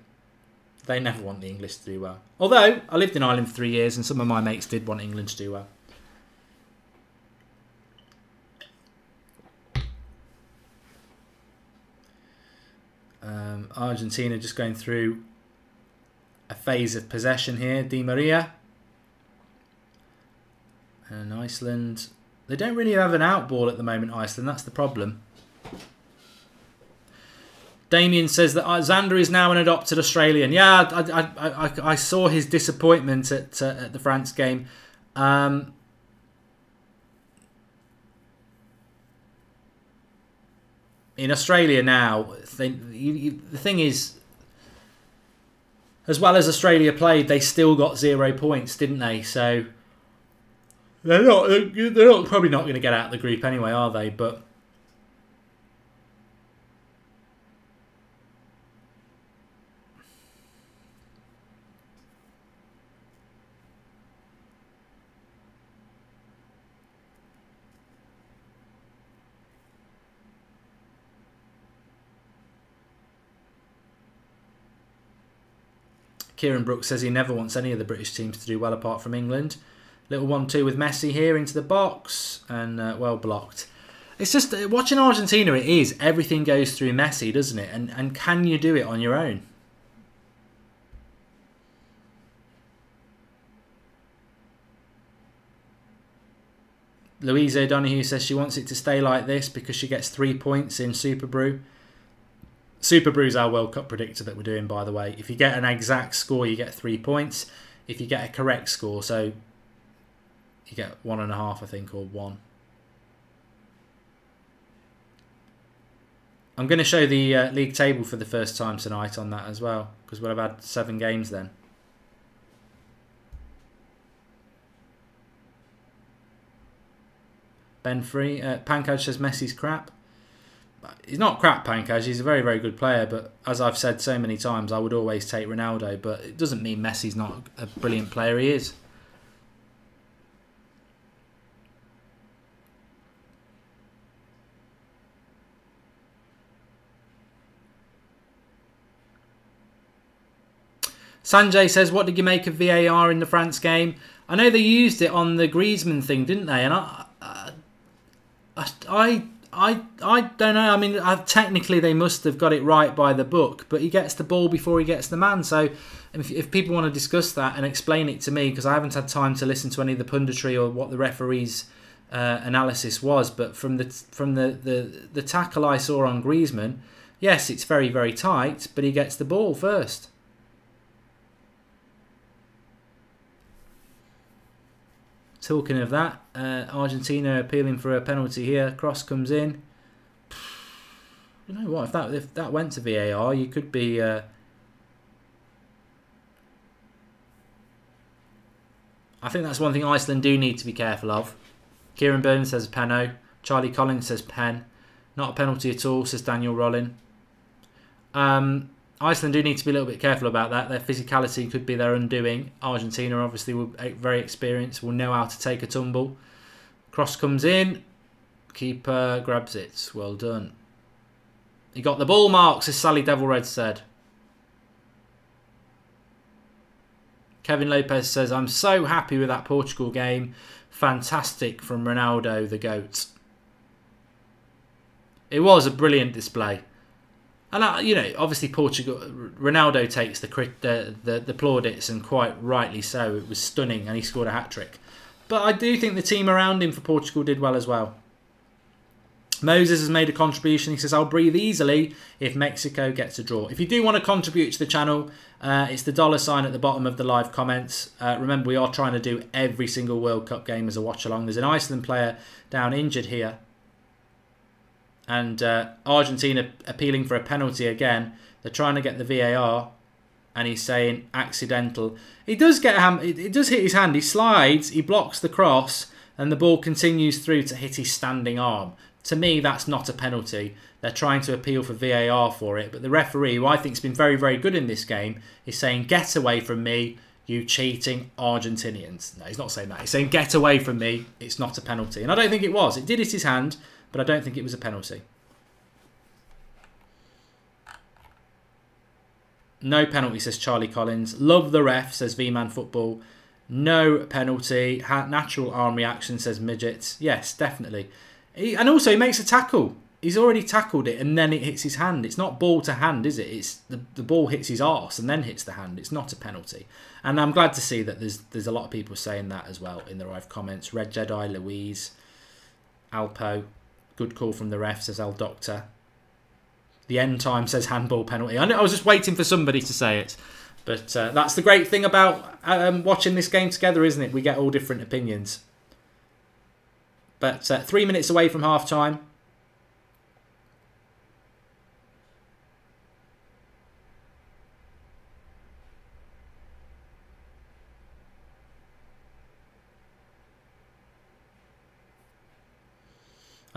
they never want the English to do well. Although I lived in Ireland for 3 years, and some of my mates did want England to do well. Argentina just going through a phase of possession here. Di Maria. And Iceland, they don't really have an out ball at the moment, Iceland. That's the problem. Damien says that Xander is now an adopted Australian. Yeah, I saw his disappointment at the France game. In Australia now, the thing is, as well as Australia played, they still got 0 points, didn't they? So they're probably not going to get out of the group anyway, are they? But Kieran Brooks says he never wants any of the British teams to do well apart from England. Little 1-2 with Messi here into the box and well blocked. It's just watching Argentina. It is everything goes through Messi, doesn't it? And can you do it on your own? Louise O'Donoghue says she wants it to stay like this because she gets 3 points in Super Brew. Super Brew's our World Cup predictor that we're doing, by the way. If you get an exact score, you get 3 points. if you get a correct score. So you get 1.5, I think, or 1. I'm going to show the league table for the first time tonight on that as well, because we'll have had 7 games then. Ben Free. Pankaj says Messi's crap. He's not crap, Pankaj. He's a very, very good player. But as I've said so many times, I would always take Ronaldo. But it doesn't mean Messi's not a brilliant player. He is. Sanjay says, what did you make of VAR in the France game? I know they used it on the Griezmann thing, didn't they? And I don't know. I mean, technically they must have got it right by the book, but he gets the ball before he gets the man. So if people want to discuss that and explain it to me, because I haven't had time to listen to any of the punditry or what the referee's analysis was, but from the tackle I saw on Griezmann, yes, it's very, very tight, but he gets the ball first. Talking of that, Argentina appealing for a penalty here. Cross comes in. You know what? If that went to VAR, you could be. I think that's one thing Iceland do need to be careful of. Kieran Burns says Peno. Charlie Collins says pen. Not a penalty at all, says Daniel Rollin. Iceland do need to be a little bit careful about that. Their physicality could be their undoing. Argentina obviously will very experienced, will know how to take a tumble. Cross comes in. Keeper grabs it. Well done. He got the ball, marks, as Sally Devil Red said. Kevin Lopez says, I'm so happy with that Portugal game. Fantastic from Ronaldo, the GOAT. It was a brilliant display. And, you know, obviously Portugal, Ronaldo takes the plaudits, and quite rightly so. It was stunning, and he scored a hat-trick. But I do think the team around him for Portugal did well as well. Moses has made a contribution. He says, I'll breathe easily if Mexico gets a draw. If you do want to contribute to the channel, it's the $ at the bottom of the live comments. Remember, we are trying to do every single World Cup game as a watch-along. There's an Iceland player down injured here. And Argentina appealing for a penalty again. They're trying to get the VAR, and he's saying accidental. He does get it does hit his hand. He slides, he blocks the cross, and the ball continues through to hit his standing arm. To me, that's not a penalty. They're trying to appeal for VAR for it, but the referee, who I think has been very, very good in this game, is saying, "Get away from me, you cheating Argentinians." No, he's not saying that. He's saying, "Get away from me. It's not a penalty." And I don't think it was. It did hit his hand, but I don't think it was a penalty. No penalty, says Charlie Collins. Love the ref, says V-Man Football. No penalty. Natural arm reaction, says Midget. Yes, definitely. And also, he makes a tackle. He's already tackled it, and then it hits his hand. It's not ball to hand, is it? It's the ball hits his arse and then hits the hand. It's not a penalty. And I'm glad to see that there's a lot of people saying that as well in the live comments. Red Jedi, Louise, Alpo. Good call from the ref, says El Doctor. The end time says handball penalty. I was just waiting for somebody to say it. But that's the great thing about watching this game together, isn't it? We get all different opinions. But 3 minutes away from half-time.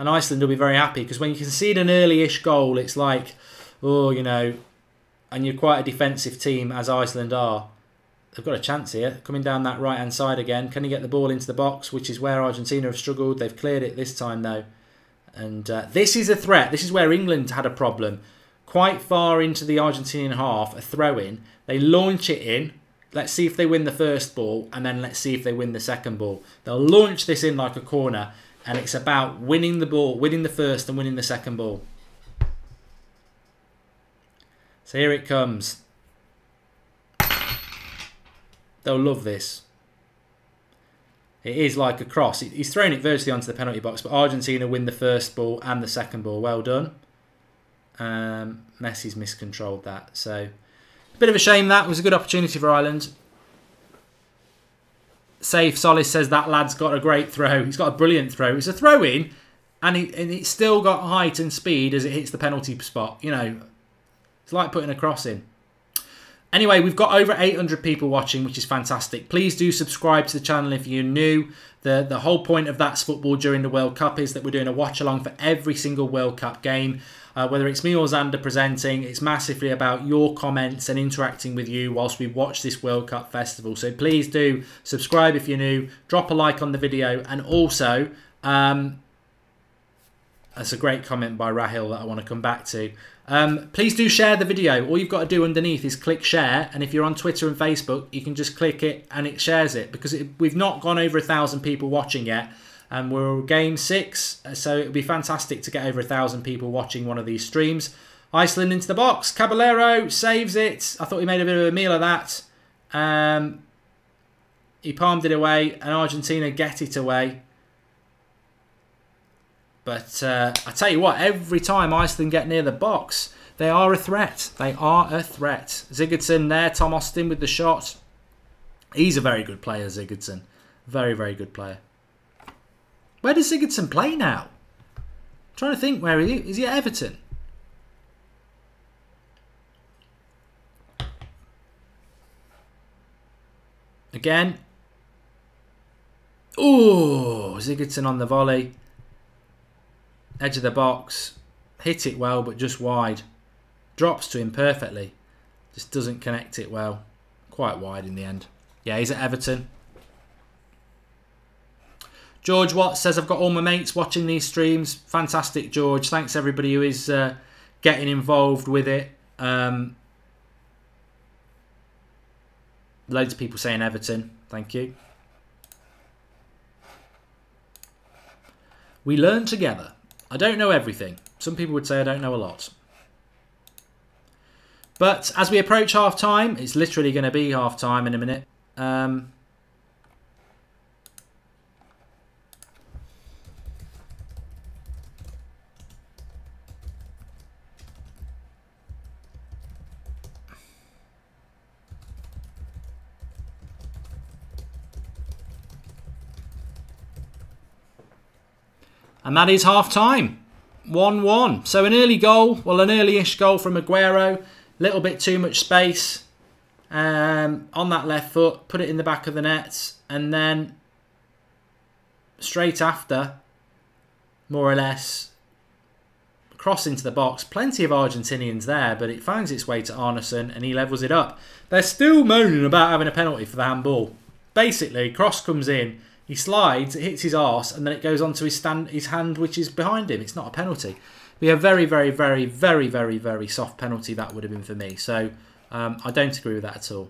And Iceland will be very happy, because when you concede an early-ish goal, it's like, oh, you know, and you're quite a defensive team, as Iceland are. They've got a chance here. Coming down that right-hand side again. Can he get the ball into the box, which is where Argentina have struggled. They've cleared it this time, though. And this is a threat. This is where England had a problem. Quite far into the Argentinian half, a throw-in. They launch it in. Let's see if they win the first ball, and then let's see if they win the second ball. They'll launch this in like a corner, and it's about winning the ball, winning the first and winning the second ball. So here it comes. They'll love this. It is like a cross. He's thrown it virtually onto the penalty box, but Argentina win the first ball and the second ball. Well done. Messi's miscontrolled that. So, a bit of a shame that. It was a good opportunity for Ireland. Safe Solis says that lad's got a great throw. He's got a brilliant throw. It's a throw-in, and it's still got height and speed as it hits the penalty spot. You know, it's like putting a cross in. Anyway, we've got over 800 people watching, which is fantastic. Please do subscribe to the channel if you're new. The whole point of That's Football during the World Cup is that we're doing a watch-along for every single World Cup game. Whether it's me or Xander presenting, it's massively about your comments and interacting with you whilst we watch this World Cup festival. So please do subscribe if you're new, drop a like on the video, and also, that's a great comment by Rahil that I want to come back to. Please do share the video. All you've got to do underneath is click share, and if you're on Twitter and Facebook, you can just click it and it shares it, because we've not gone over 1,000 people watching yet. And we're game 6, so it would be fantastic to get over 1,000 people watching one of these streams. Iceland into the box. Caballero saves it. I thought he made a bit of a meal of that. He palmed it away, and Argentina get it away. But I tell you what, every time Iceland get near the box, they are a threat. They are a threat. Sigurdsson there, Tom Austin with the shot. He's a very good player, Sigurdsson. Very, very good player. Where does Sigurdsson play now? I'm trying to think, where is he at Everton? Again. Oh, Sigurdsson on the volley. Edge of the box. Hit it well, but just wide. Drops to him perfectly. Just doesn't connect it well. Quite wide in the end. Yeah, he's at Everton. George Watts says, I've got all my mates watching these streams. Fantastic, George. Thanks, everybody who is getting involved with it. Loads of people saying Everton. Thank you. We learn together. I don't know everything. Some people would say I don't know a lot. But as we approach half-time, it's literally going to be half-time in a minute. And that is half-time. 1-1. So an early goal. Well, an early-ish goal from Aguero. Little bit too much space on that left foot. Put it in the back of the net. And then straight after, more or less, cross into the box. Plenty of Argentinians there, but it finds its way to Arneson and he levels it up. They're still moaning about having a penalty for the handball. Basically, cross comes in. He slides, it hits his arse, and then it goes onto his hand, which is behind him. It's not a penalty. Be a very, very, very, very, very, very soft penalty that would have been for me. So I don't agree with that at all.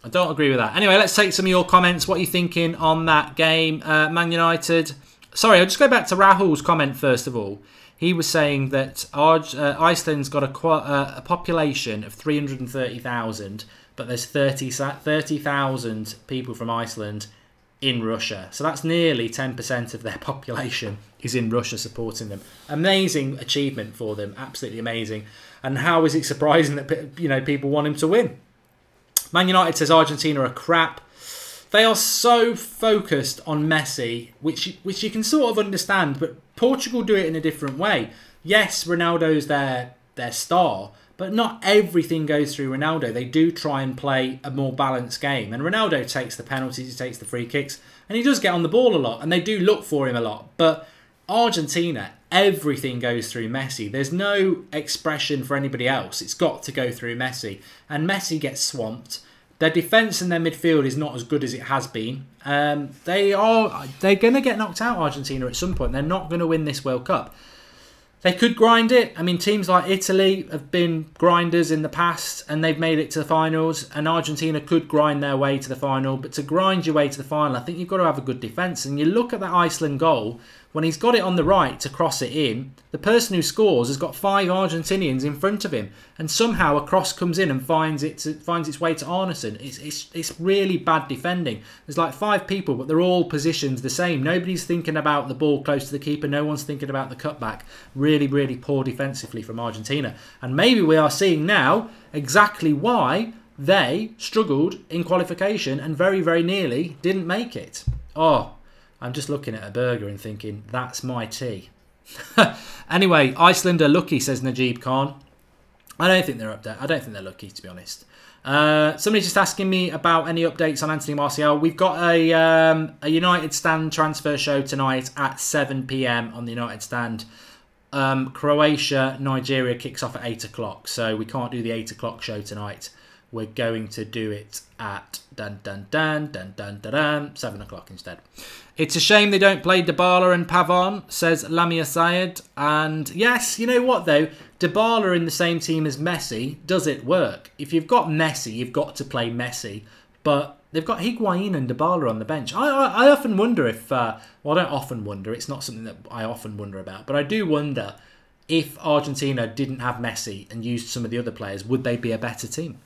I don't agree with that. Anyway, let's take some of your comments. What are you thinking on that game? Man United. Sorry, I'll just go back to Rahul's comment first of all. He was saying that Iceland's got a population of 330,000, but there's 30,000 people from Iceland in Russia. So that's nearly 10% of their population is in Russia supporting them. Amazing achievement for them, absolutely amazing. And how is it surprising that people want him to win? Man United says Argentina are crap. They are so focused on Messi, which you can sort of understand, but Portugal do it in a different way. Yes, Ronaldo's their star, but not everything goes through Ronaldo. They do try and play a more balanced game. And Ronaldo takes the penalties, he takes the free kicks, and he does get on the ball a lot, and they do look for him a lot. But Argentina, everything goes through Messi. There's no expression for anybody else. It's got to go through Messi. And Messi gets swamped. Their defence and their midfield is not as good as it has been. They're going to get knocked out, Argentina, at some point. They're not going to win this World Cup. They could grind it. I mean, teams like Italy have been grinders in the past and they've made it to the finals. And Argentina could grind their way to the final. But to grind your way to the final, I think you've got to have a good defence. And you look at that Iceland goal when he's got it on the right to cross it in, the person who scores has got 5 Argentinians in front of him, and somehow a cross comes in and finds its way to Arneson. It's really bad defending. There's like 5 people, but they're all positioned the same. Nobody's thinking about the ball close to the keeper. No one's thinking about the cutback. Really, really poor defensively from Argentina. And maybe we are seeing now exactly why they struggled in qualification and very, very nearly didn't make it. Oh, I'm just looking at a burger and thinking, that's my tea. Anyway, Iceland are lucky, says Najib Khan. I don't think they're up there. I don't think they're lucky, to be honest. Somebody's just asking me about any updates on Anthony Martial. We've got a United Stand transfer show tonight at 7 p.m. on the United Stand. Croatia, Nigeria kicks off at 8 o'clock, so we can't do the 8 o'clock show tonight. We're going to do it at 7 o'clock instead. It's a shame they don't play Dybala and Pavon, says Lamia Syed. And yes, you know what though? Dybala in the same team as Messi, does it work? If you've got Messi, you've got to play Messi. But they've got Higuain and Dybala on the bench. I often wonder if... well, I don't often wonder. It's not something that I often wonder about. But I do wonder if Argentina didn't have Messi and used some of the other players, would they be a better team?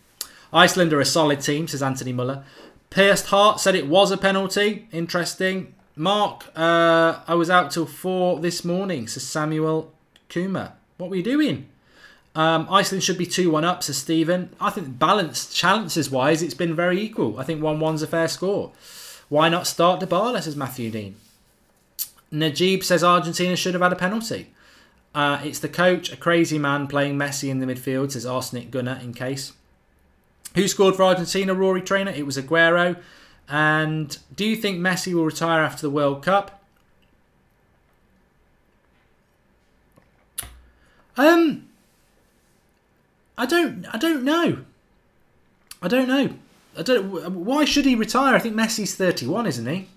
Iceland are a solid team, says Anthony Muller. Pierced Hart said it was a penalty. Interesting. Mark, I was out till 4 this morning, says Samuel Kuma. What were you doing? Iceland should be 2-1 up, says Stephen. I think balanced chances-wise, it's been very equal. I think 1-1's a fair score. Why not start Dybala, says Matthew Dean. Najib says Argentina should have had a penalty. It's the coach, a crazy man, playing Messi in the midfield, says Arsenic Gunner, in case. Who scored for Argentina, Rory Trainer? It was Aguero. And do you think Messi will retire after the World Cup? I don't know. Why should he retire? I think Messi's 31, isn't he?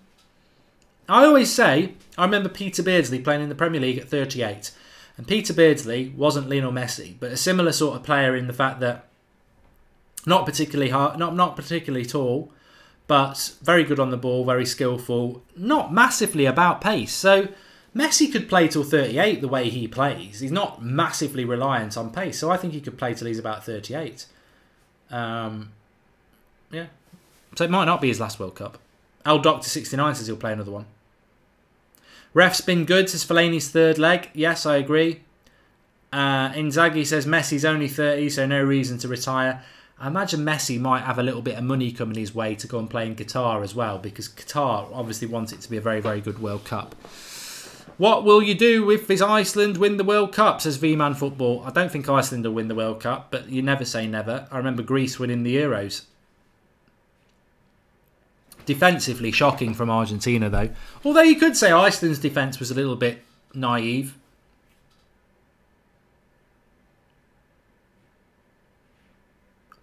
I always say, I remember Peter Beardsley playing in the Premier League at 38. And Peter Beardsley wasn't Lionel Messi, but a similar sort of player in the fact that not particularly hard, not particularly tall, but very good on the ball, very skillful, not massively about pace. So Messi could play till 38 the way he plays. He's not massively reliant on pace. So I think he could play till he's about 38. Yeah. So it might not be his last World Cup. Al Doctor 69 says he'll play another one. Ref's been good, says Fellaini's third leg. Yes, I agree. Inzaghi says Messi's only 30, so no reason to retire. I imagine Messi might have a little bit of money coming his way to go and play in Qatar as well, because Qatar obviously wants it to be a very, very good World Cup. What will you do if Iceland win the World Cup, says V-Man Football. I don't think Iceland will win the World Cup, but you never say never. I remember Greece winning the Euros. Defensively shocking from Argentina, though. Although you could say Iceland's defence was a little bit naive.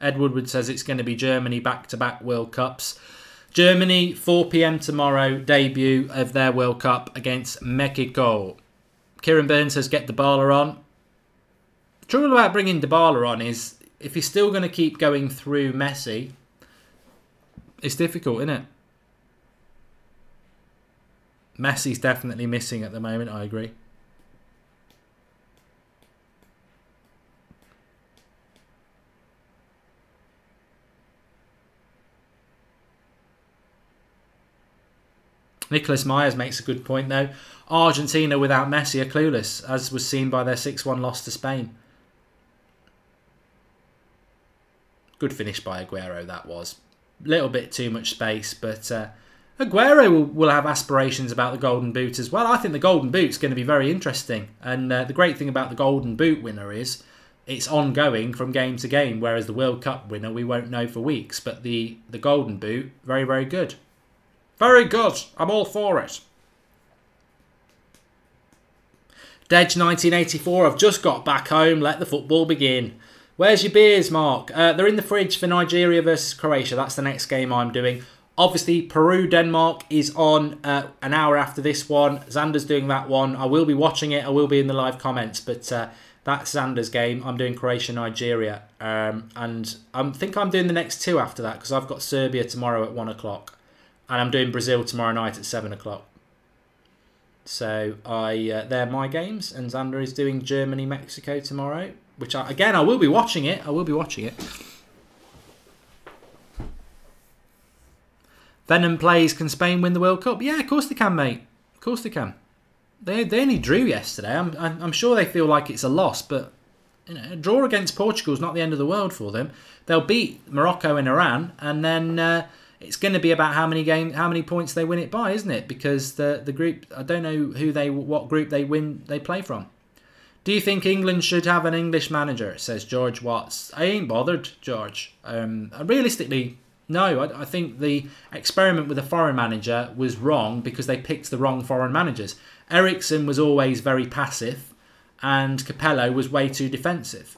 Ed Woodward says it's going to be Germany back-to-back World Cups. Germany, 4 p.m. tomorrow, debut of their World Cup against Mexico. Kieran Burns says get Dybala on. The trouble about bringing Dybala on is if he's still going to keep going through Messi, it's difficult, isn't it? Messi's definitely missing at the moment, I agree. Nicholas Myers makes a good point, though. Argentina without Messi are clueless, as was seen by their 6-1 loss to Spain. Good finish by Aguero, that was. A little bit too much space, but Aguero will have aspirations about the Golden Boot as well. I think the Golden Boot's going to be very interesting. And the great thing about the Golden Boot winner is it's ongoing from game to game, whereas the World Cup winner we won't know for weeks. But the Golden Boot, very, very good. Very good. I'm all for it. Dedge 1984. I've just got back home. Let the football begin. Where's your beers, Mark? They're in the fridge for Nigeria versus Croatia. That's the next game I'm doing. Obviously, Peru-Denmark is on an hour after this one. Xander's doing that one. I will be watching it. I will be in the live comments. But that's Xander's game. I'm doing Croatia-Nigeria. And I think I'm doing the next two after that because I've got Serbia tomorrow at 1 o'clock. And I'm doing Brazil tomorrow night at 7 o'clock. So they're my games, and Xander is doing Germany-Mexico tomorrow, which I will be watching it. I will be watching it. Venom plays, can Spain win the World Cup? Yeah, of course they can, mate. Of course they can. They only drew yesterday. I'm sure they feel like it's a loss, but you know, a draw against Portugal is not the end of the world for them. They'll beat Morocco and Iran, and then it's going to be about how many points they win it by, isn't it? Because the group, I don't know what group they play from. Do you think England should have an English manager? Says George Watts. I ain't bothered, George. Realistically, no. I think the experiment with a foreign manager was wrong because they picked the wrong foreign managers. Ericsson was always very passive, and Capello was way too defensive.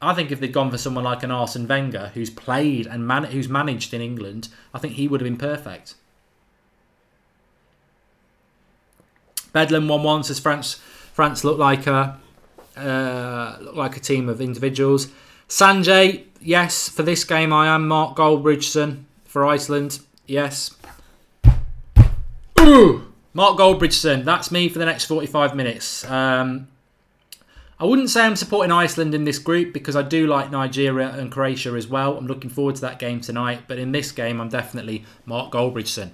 I think if they'd gone for someone like an Arsene Wenger, who's played and who's managed in England, I think he would have been perfect. Bedlam 1-1 says France look like a team of individuals. Sanjay, yes, for this game I am Mark Goldbridgeson for Iceland. Yes. Ooh, Mark Goldbridgeson, that's me for the next 45 minutes. I wouldn't say I'm supporting Iceland in this group because I do like Nigeria and Croatia as well. I'm looking forward to that game tonight. But in this game, I'm definitely Mark Goldbridgeson.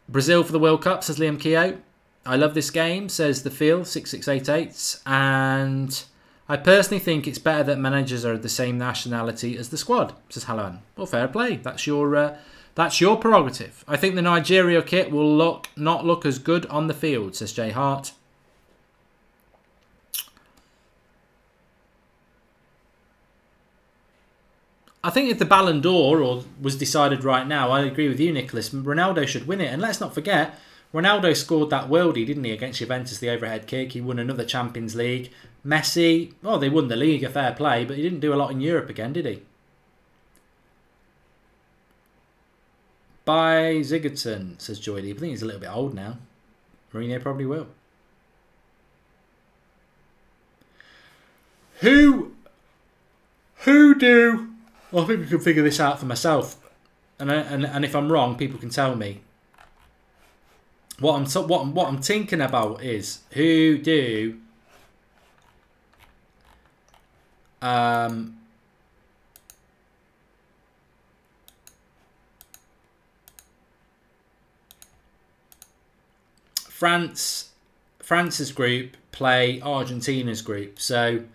Brazil for the World Cup, says Liam Keogh. I love this game, says The Feel, 6688. And I personally think it's better that managers are the same nationality as the squad, says Halloran. Well, fair play. That's your prerogative. I think the Nigeria kit will not look as good on the field, says Jay Hart. I think if the Ballon d'Or was decided right now, I agree with you, Nicholas. Ronaldo should win it. And let's not forget, Ronaldo scored that worldie, didn't he, against Juventus, the overhead kick. He won another Champions League. Messi, well, they won the league, a fair play, but he didn't do a lot in Europe again, did he? By Sigurdsson, says Joy Lee. I think he's a little bit old now. Mourinho probably will. Who do... Well, I think we can figure this out for myself, and if I'm wrong, people can tell me. What I'm thinking about is who do France's group play Argentina's group, so.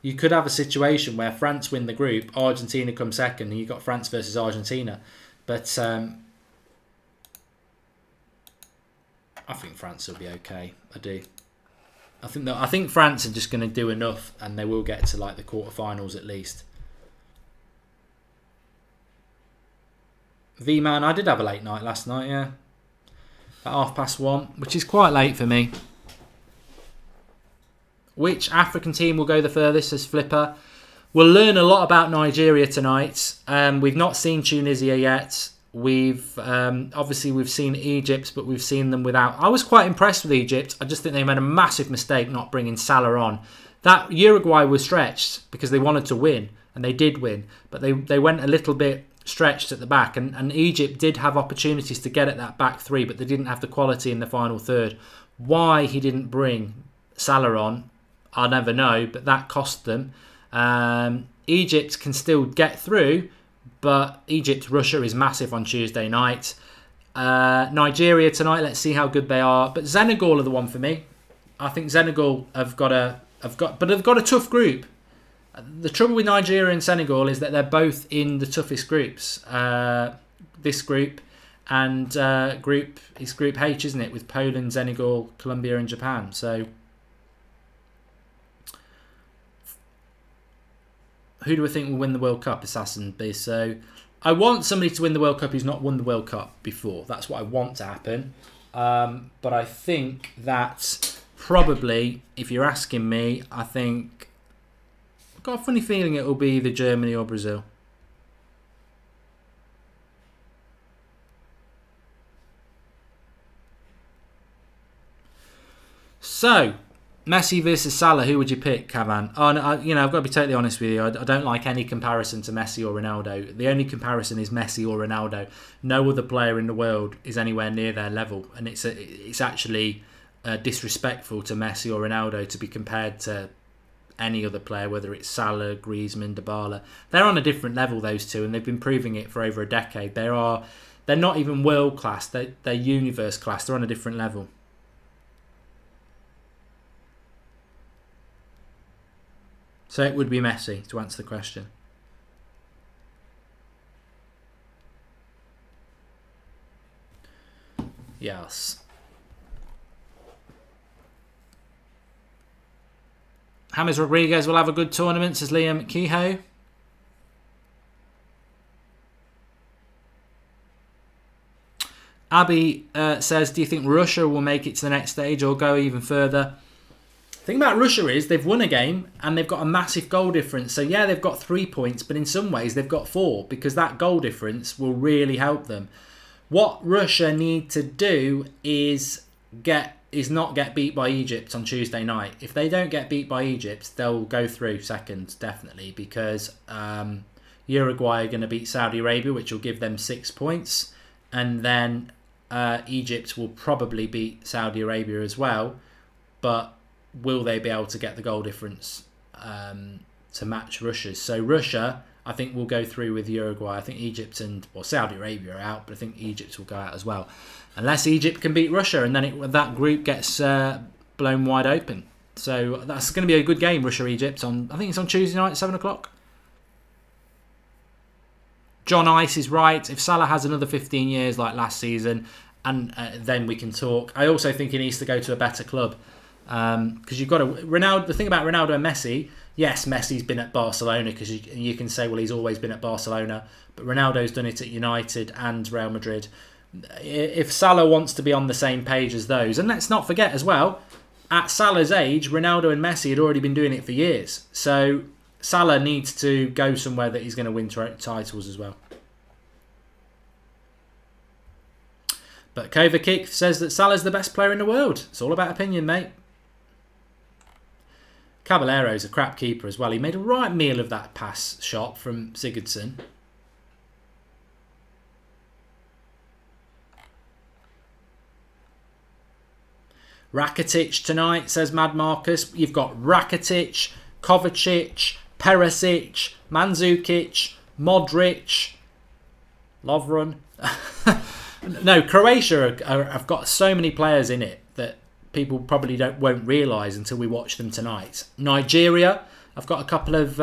You could have a situation where France win the group, Argentina come second, and you've got France versus Argentina. But I think France will be okay. I do. I think France are just going to do enough, and they will get to like the quarterfinals at least. V-Man, I did have a late night last night, yeah. At 1:30, which is quite late for me. Which African team will go the furthest, says Flipper. We'll learn a lot about Nigeria tonight. We've not seen Tunisia yet. Obviously we've seen Egypt, but we've seen them without. I was quite impressed with Egypt. I just think they made a massive mistake not bringing Salah on. That Uruguay was stretched because they wanted to win, and they did win, but they went a little bit stretched at the back, and Egypt did have opportunities to get at that back three, but they didn't have the quality in the final third. Why he didn't bring Salah on, I'll never know, but that cost them. Egypt can still get through, but Egypt-Russia is massive on Tuesday night. Nigeria tonight, let's see how good they are. But Senegal are the one for me. I think Senegal have got a tough group. The trouble with Nigeria and Senegal is that they're both in the toughest groups. This group and Group H, isn't it? With Poland, Senegal, Colombia and Japan. So who do I think will win the World Cup? Assassin B. So I want somebody to win the World Cup who's not won the World Cup before. That's what I want to happen. But I think that probably, if you're asking me, I've got a funny feeling it will be either Germany or Brazil. So, Messi versus Salah, who would you pick, Cavan? Oh, no, I've got to be totally honest with you. I don't like any comparison to Messi or Ronaldo. The only comparison is Messi or Ronaldo. No other player in the world is anywhere near their level, and it's actually disrespectful to Messi or Ronaldo to be compared to any other player, whether it's Salah, Griezmann, Dybala. They're on a different level, those two, and they've been proving it for over a decade. They're not even world class. They're universe class. They're on a different level. So it would be Messi, to answer the question. Yes. James Rodriguez will have a good tournament, says Liam Kehoe. Abby says, do you think Russia will make it to the next stage or go even further? The thing about Russia is they've won a game and they've got a massive goal difference. So yeah, they've got 3 points, but in some ways they've got 4 because that goal difference will really help them. What Russia need to do is not get beat by Egypt on Tuesday night. If they don't get beat by Egypt, they'll go through second, definitely, because Uruguay are going to beat Saudi Arabia, which will give them 6 points. And then Egypt will probably beat Saudi Arabia as well. But will they be able to get the goal difference to match Russia's? So Russia, I think, will go through with Uruguay. I think Egypt and Saudi Arabia are out, but I think Egypt will go out as well. Unless Egypt can beat Russia, and then that group gets blown wide open. So that's going to be a good game, Russia-Egypt. I think it's on Tuesday night at 7 o'clock. John Ice is right. If Salah has another 15 years like last season, and then we can talk. I also think he needs to go to a better club. Because you've got Ronaldo. The thing about Ronaldo and Messi, yes, Messi's been at Barcelona because you can say, well, he's always been at Barcelona, but Ronaldo's done it at United and Real Madrid. If Salah wants to be on the same page as those, and let's not forget as well, at Salah's age, Ronaldo and Messi had already been doing it for years. So Salah needs to go somewhere that he's going to win titles as well. But Kovacic says that Salah's the best player in the world. It's all about opinion, mate. Caballero's a crap keeper as well. He made a right meal of that pass shot from Sigurdsson. Rakitic tonight, says Mad Marcus. You've got Rakitic, Kovacic, Perisic, Mandzukic, Modric, Lovren. No, Croatia have got so many players in it that people probably won't realise until we watch them tonight. Nigeria, I've got a couple of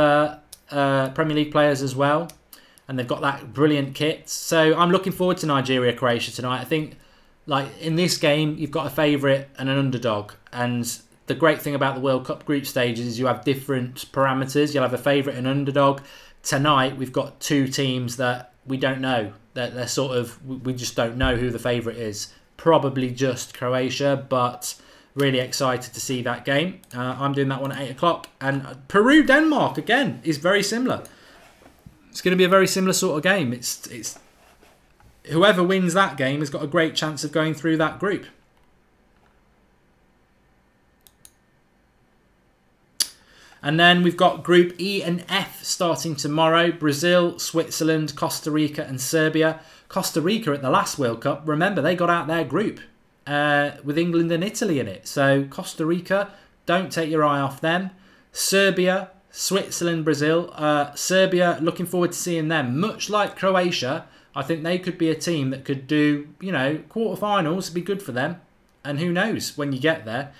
Premier League players as well, and they've got that brilliant kit. So I'm looking forward to Nigeria-Croatia tonight. I think, like, in this game, you've got a favourite and an underdog. And the great thing about the World Cup group stages is you have different parameters. You'll have a favourite and underdog. Tonight, we've got 2 teams that we don't know. They're sort of, we just don't know who the favourite is. Probably just Croatia, but really excited to see that game. I'm doing that one at 8 o'clock. And Peru-Denmark, again, is very similar. It's going to be a very similar sort of game. It's whoever wins that game has got a great chance of going through that group. And then we've got Group E and F starting tomorrow. Brazil, Switzerland, Costa Rica and Serbia. Costa Rica at the last World Cup, remember, they got out their group with England and Italy in it. So Costa Rica, don't take your eye off them. Serbia, Switzerland, Brazil. Serbia, looking forward to seeing them. Much like Croatia, I think they could be a team that could do, quarterfinals, be good for them. And who knows when you get there.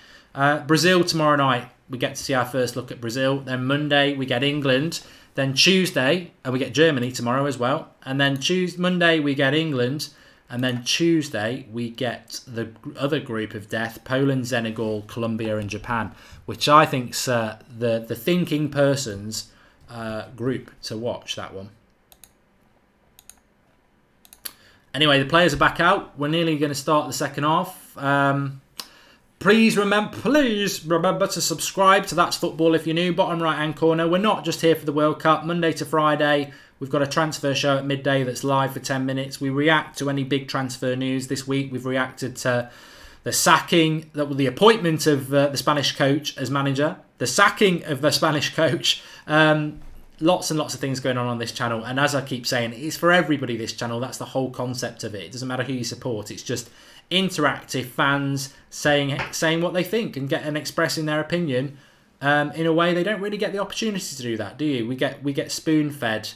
Brazil tomorrow night, we get to see our first look at Brazil. Then Monday, we get England. Then Tuesday, and we get Germany tomorrow as well. And then Monday, we get England. And then Tuesday, we get the other group of death, Poland, Senegal, Colombia and Japan, which I think's the thinking person's group to watch, that one. Anyway, the players are back out. We're nearly going to start the second half. Please remember to subscribe to That's Football if you're new. Bottom right-hand corner. We're not just here for the World Cup. Monday to Friday, we've got a transfer show at midday that's live for 10 minutes. We react to any big transfer news. This week, we've reacted to the sacking, the appointment of the Spanish coach as manager, the sacking of the Spanish coach. Lots and lots of things going on this channel. And as I keep saying, it's for everybody, this channel. That's the whole concept of it. It doesn't matter who you support. It's just interactive fans saying what they think and expressing their opinion in a way they don't really get the opportunity to do that, do you? We get spoon-fed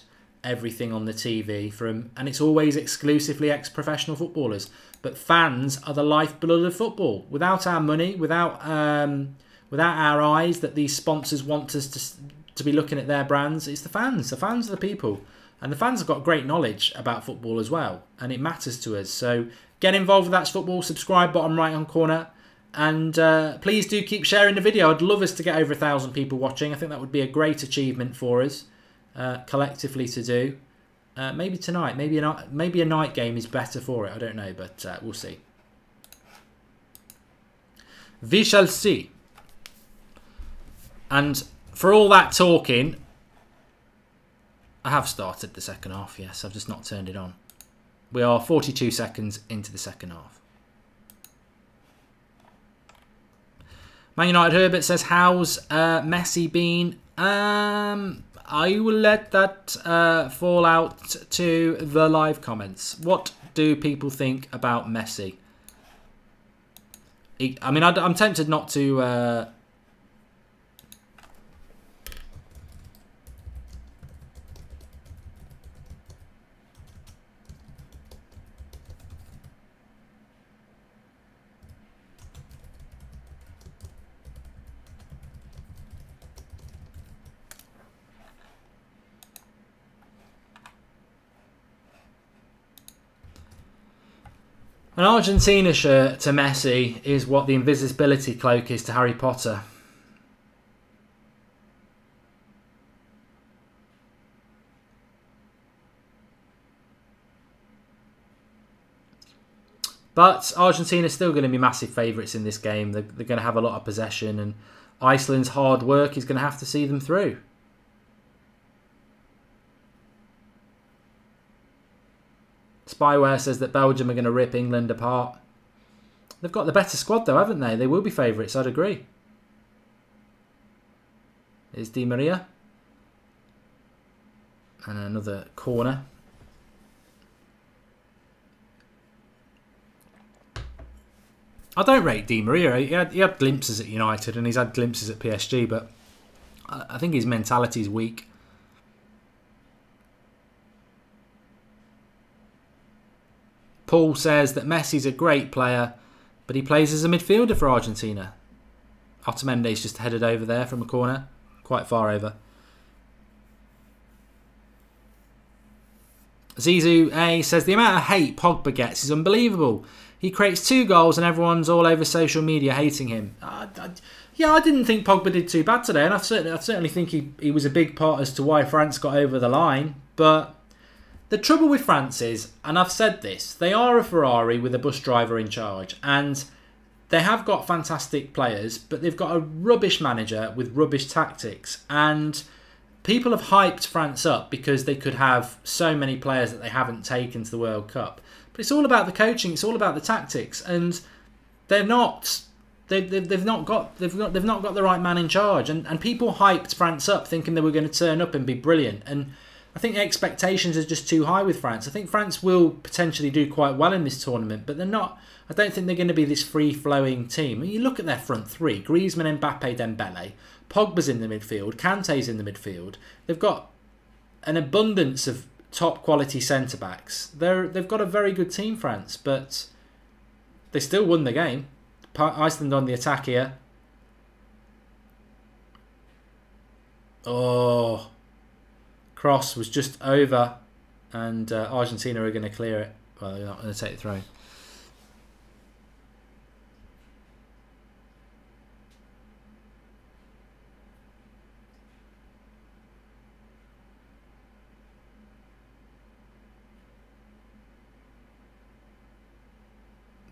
everything on the TV and it's always exclusively ex-professional footballers. But fans are the lifeblood of football. Without our money, without our eyes that these sponsors want us to be looking at their brands, it's the fans. The fans are the people. And the fans have got great knowledge about football as well. And it matters to us. So get involved with That's Football. Subscribe, bottom right-hand corner. And please do keep sharing the video. I'd love us to get over 1,000 people watching. I think that would be a great achievement for us collectively to do. Maybe tonight. Maybe a night game is better for it. I don't know, but we'll see. We shall see. And for all that talking, I have started the second half, yes. I've just not turned it on. We are 42 seconds into the second half. Man United Herbert says, how's Messi been? I will let that fall out to the live comments. What do people think about Messi? I mean, I'm tempted not to... An Argentina shirt to Messi is what the invisibility cloak is to Harry Potter. But Argentina is still going to be massive favourites in this game. They're going to have a lot of possession, and Iceland's hard work is going to have to see them through. Spyware says that Belgium are going to rip England apart. They've got the better squad though, haven't they? They will be favourites, I'd agree. Here's Di Maria. And another corner. I don't rate Di Maria. He had glimpses at United and he's had glimpses at PSG, but I think his mentality is weak. Paul says that Messi's a great player, but he plays as a midfielder for Argentina. Otamendi's just headed over there from a corner, quite far over. Zizou A says the amount of hate Pogba gets is unbelievable. He creates 2 goals and everyone's all over social media hating him. Yeah, I didn't think Pogba did too bad today, and I certainly think he was a big part as to why France got over the line, but... The trouble with France is, and I've said this, they are a Ferrari with a bus driver in charge. And they have got fantastic players, but they've got a rubbish manager with rubbish tactics. And people have hyped France up because they could have so many players that they haven't taken to the World Cup. But it's all about the coaching, it's all about the tactics. And they've not got the right man in charge. And people hyped France up thinking they were going to turn up and be brilliant. And I think expectations are just too high with France. I think France will potentially do quite well in this tournament, but they're not. I don't think they're going to be this free-flowing team. When you look at their front three, Griezmann, Mbappe, Dembele, Pogba's in the midfield, Kante's in the midfield. They've got an abundance of top-quality centre-backs. They've got a very good team, France, but they still won the game. Iceland on the attack here. Oh... Cross was just over, and Argentina are going to clear it. Well, they're not going to take the throw.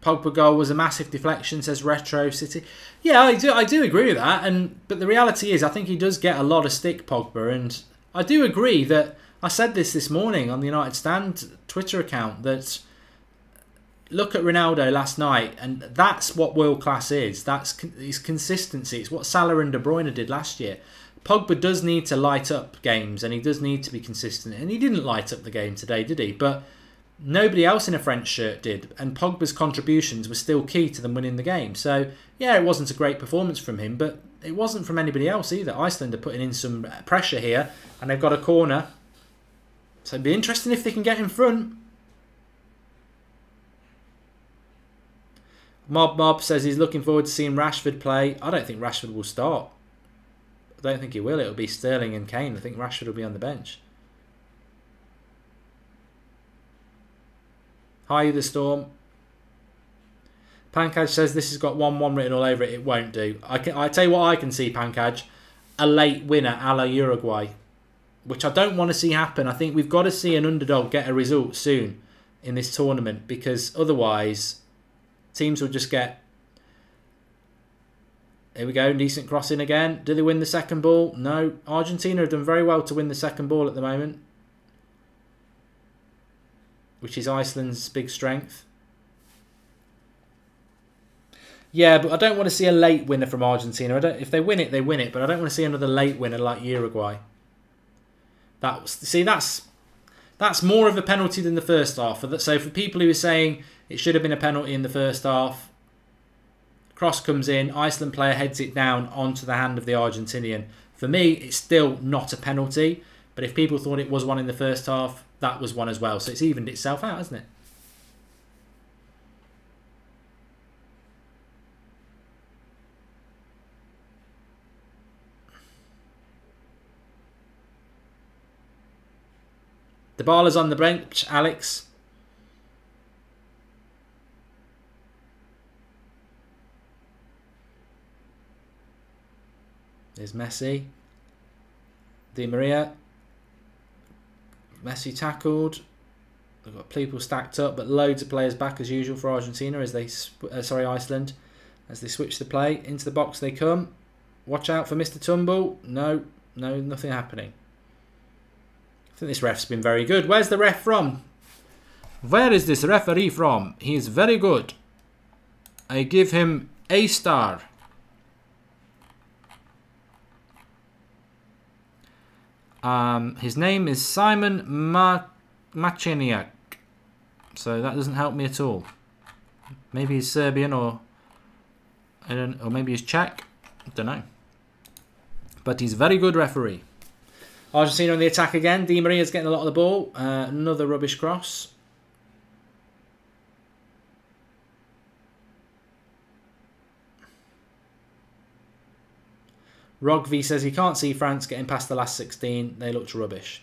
Pogba goal was a massive deflection, says Retro City. Yeah, I do agree with that. But the reality is, I think he does get a lot of stick, Pogba, and I do agree that I said this morning on the United Stand Twitter account that look at Ronaldo last night, and that's what world class is. That's his consistency. It's what Salah and De Bruyne did last year. Pogba does need to light up games, and he does need to be consistent. And he didn't light up the game today, did he? But nobody else in a French shirt did, and Pogba's contributions were still key to them winning the game. So, yeah, it wasn't a great performance from him, but it wasn't from anybody else either. Iceland are putting in some pressure here, and they've got a corner. So it'd be interesting if they can get in front. Mob says he's looking forward to seeing Rashford play. I don't think Rashford will start. I don't think he will. It'll be Sterling and Kane. I think Rashford will be on the bench. Hi, the Storm. Pankaj says this has got 1-1 written all over it. It won't do. I tell you what I can see, Pankaj. A late winner a la Uruguay. Which I don't want to see happen. I think we've got to see an underdog get a result soon in this tournament. Because otherwise, teams will just get... Here we go. Decent crossing again. Do they win the second ball? No. Argentina have done very well to win the second ball at the moment. Which is Iceland's big strength. Yeah, but I don't want to see a late winner from Argentina. If they win it, they win it. But I don't want to see another late winner like Uruguay. That's more of a penalty than the first half. So for people who are saying it should have been a penalty in the first half, cross comes in, Iceland player heads it down onto the hand of the Argentinian. For me, it's still not a penalty. But if people thought it was one in the first half, that was one as well. So it's evened itself out, hasn't it? Dybala's on the bench, Alex. There's Messi. Di Maria. Messi tackled. They've got people stacked up, but loads of players back as usual for Argentina as they, Iceland, as they switch the play. Into the box they come. Watch out for Mr. Tumble. No, nothing happening. I think this ref's been very good. Where's the ref from? Where is this referee from? He is very good. I give him a star. His name is Simon Macheniak. So that doesn't help me at all. Maybe he's Serbian or maybe he's Czech. I don't know. But he's a very good referee. Argentina on the attack again. Di Maria's getting a lot of the ball. Another rubbish cross. Rogvi says he can't see France getting past the last 16. They looked rubbish.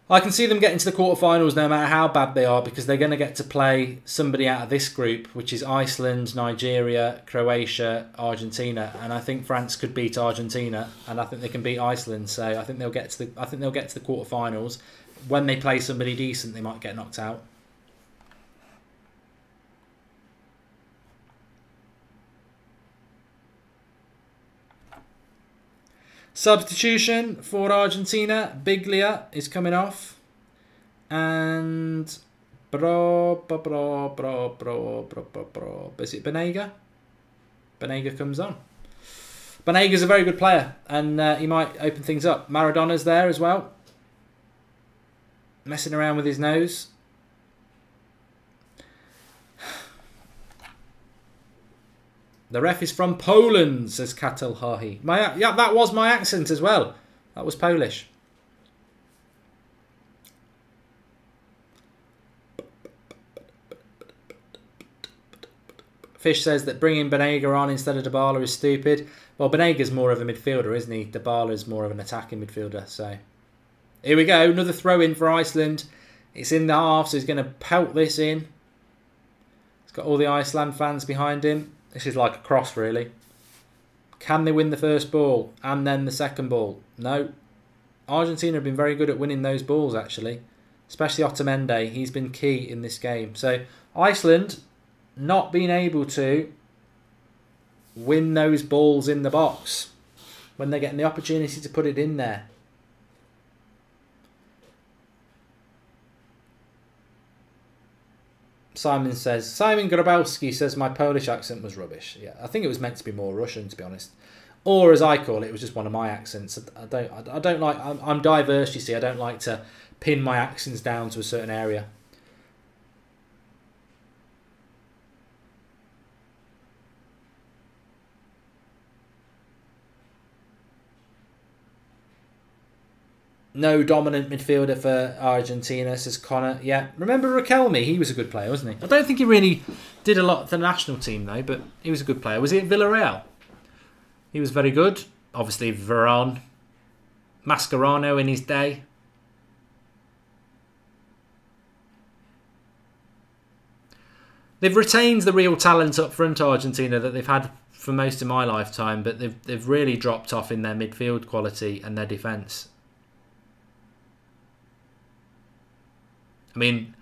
I can see them getting to the quarterfinals no matter how bad they are, because they're going to get to play somebody out of this group, which is Iceland, Nigeria, Croatia, Argentina, and I think France could beat Argentina, and I think they can beat Iceland. So I think they'll get to the quarterfinals. When they play somebody decent, they might get knocked out. Substitution for Argentina. Biglia is coming off. And... Is it Banega? Banega comes on. Banega's a very good player. And he might open things up. Maradona's there as well. Messing around with his nose. The ref is from Poland, says Katel Hahi. Yeah, that was my accent as well. That was Polish. Fish says that bringing Banega on instead of Dybala is stupid. Well, Banega's more of a midfielder, isn't he? Dybala's more of an attacking midfielder. So here we go. Another throw in for Iceland. It's in the half, so he's going to pelt this in. He's got all the Iceland fans behind him. This is like a cross, really. Can they win the first ball and then the second ball? No. Argentina have been very good at winning those balls, actually. Especially Otamendi. He's been key in this game. So, Iceland not being able to win those balls in the box when they're getting the opportunity to put it in there. Simon Grabowski says my Polish accent was rubbish. Yeah, I think it was meant to be more Russian, to be honest, or as I call it, it was just one of my accents. I don't like. I'm diverse. You see, I don't like to pin my accents down to a certain area. No dominant midfielder for Argentina, says Connor. Yeah, remember Riquelme? He was a good player, wasn't he? I don't think he really did a lot for the national team, though, but he was a good player. Was he at Villarreal? He was very good. Obviously, Varane. Mascherano in his day. They've retained the real talent up front, Argentina, that they've had for most of my lifetime, but they've really dropped off in their midfield quality and their defence. I mean,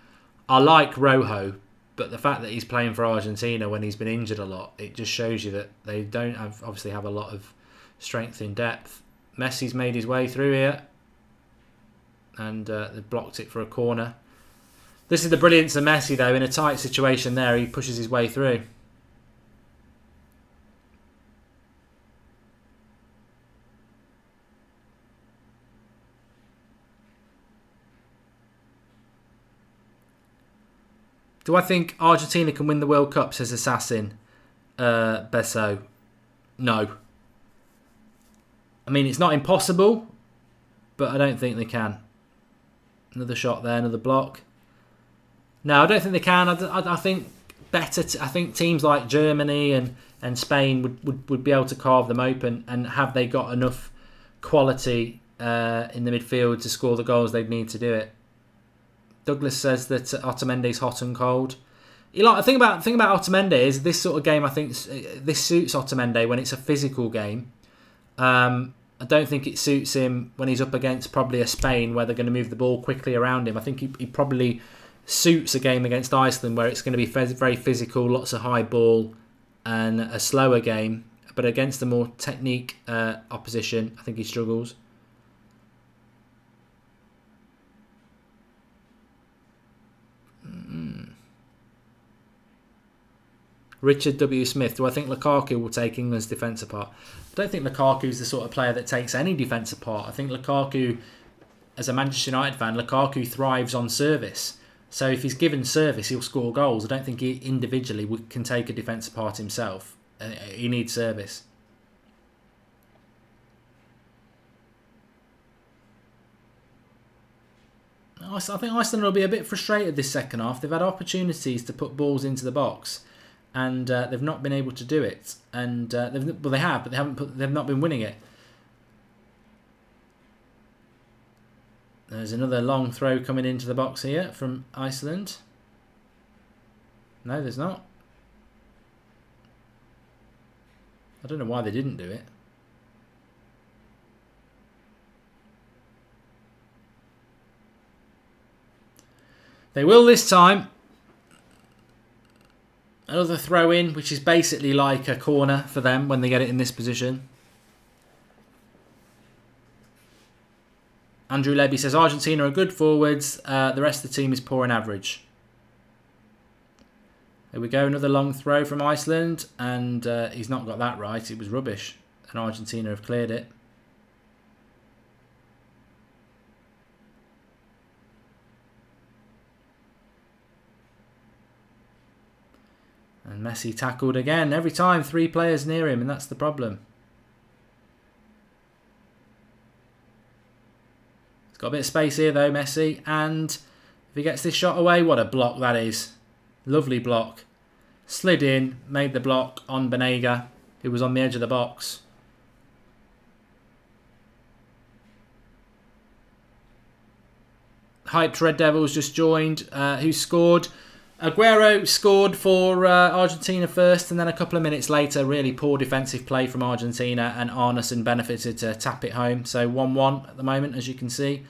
I like Rojo, but the fact that he's playing for Argentina when he's been injured a lot, it just shows you that they don't obviously have a lot of strength in depth. Messi's made his way through here, and they've blocked it for a corner. This is the brilliance of Messi, though. In a tight situation there, he pushes his way through. Do I think Argentina can win the World Cup, says Assassin Besso? No. I mean, it's not impossible, but I don't think they can. Another shot there, another block. No, I don't think they can. I think better. I think teams like Germany and Spain would be able to carve them open. And have they got enough quality in the midfield to score the goals they'd need to do it? Douglas says that Otamendi's hot and cold. The thing about Otamendi is this sort of game. I think this suits Otamendi when it's a physical game. I don't think it suits him when he's up against probably a Spain where they're going to move the ball quickly around him. I think he probably suits a game against Iceland where it's going to be very physical, lots of high ball, and a slower game. But against a more technique opposition, I think he struggles. Richard W. Smith, do I think Lukaku will take England's defence apart? I don't think Lukaku's the sort of player that takes any defence apart. I think Lukaku, as a Manchester United fan, Lukaku thrives on service. So if he's given service, he'll score goals. I don't think he individually can take a defence apart himself. He needs service. I think Iceland will be a bit frustrated this second half. They've had opportunities to put balls into the box, and they've not been able to do it. And they have, but they've not been winning it. There's another long throw coming into the box here from Iceland. No, there's not. I don't know why they didn't do it. They will this time. Another throw in, which is basically like a corner for them when they get it in this position. Andrew Levy says Argentina are good forwards. The rest of the team is poor and average. There we go. Another long throw from Iceland. And he's not got that right. It was rubbish. And Argentina have cleared it. And Messi tackled again. Every time, 3 players near him, and that's the problem. He's got a bit of space here, though, Messi. And if he gets this shot away, what a block that is. Lovely block. Slid in, made the block on Banega, who was on the edge of the box. Hyped Red Devils just joined. Who scored? Aguero scored for Argentina first, and then a couple of minutes later, really poor defensive play from Argentina, and Arneson benefited to tap it home. So 1-1 at the moment, as you can see.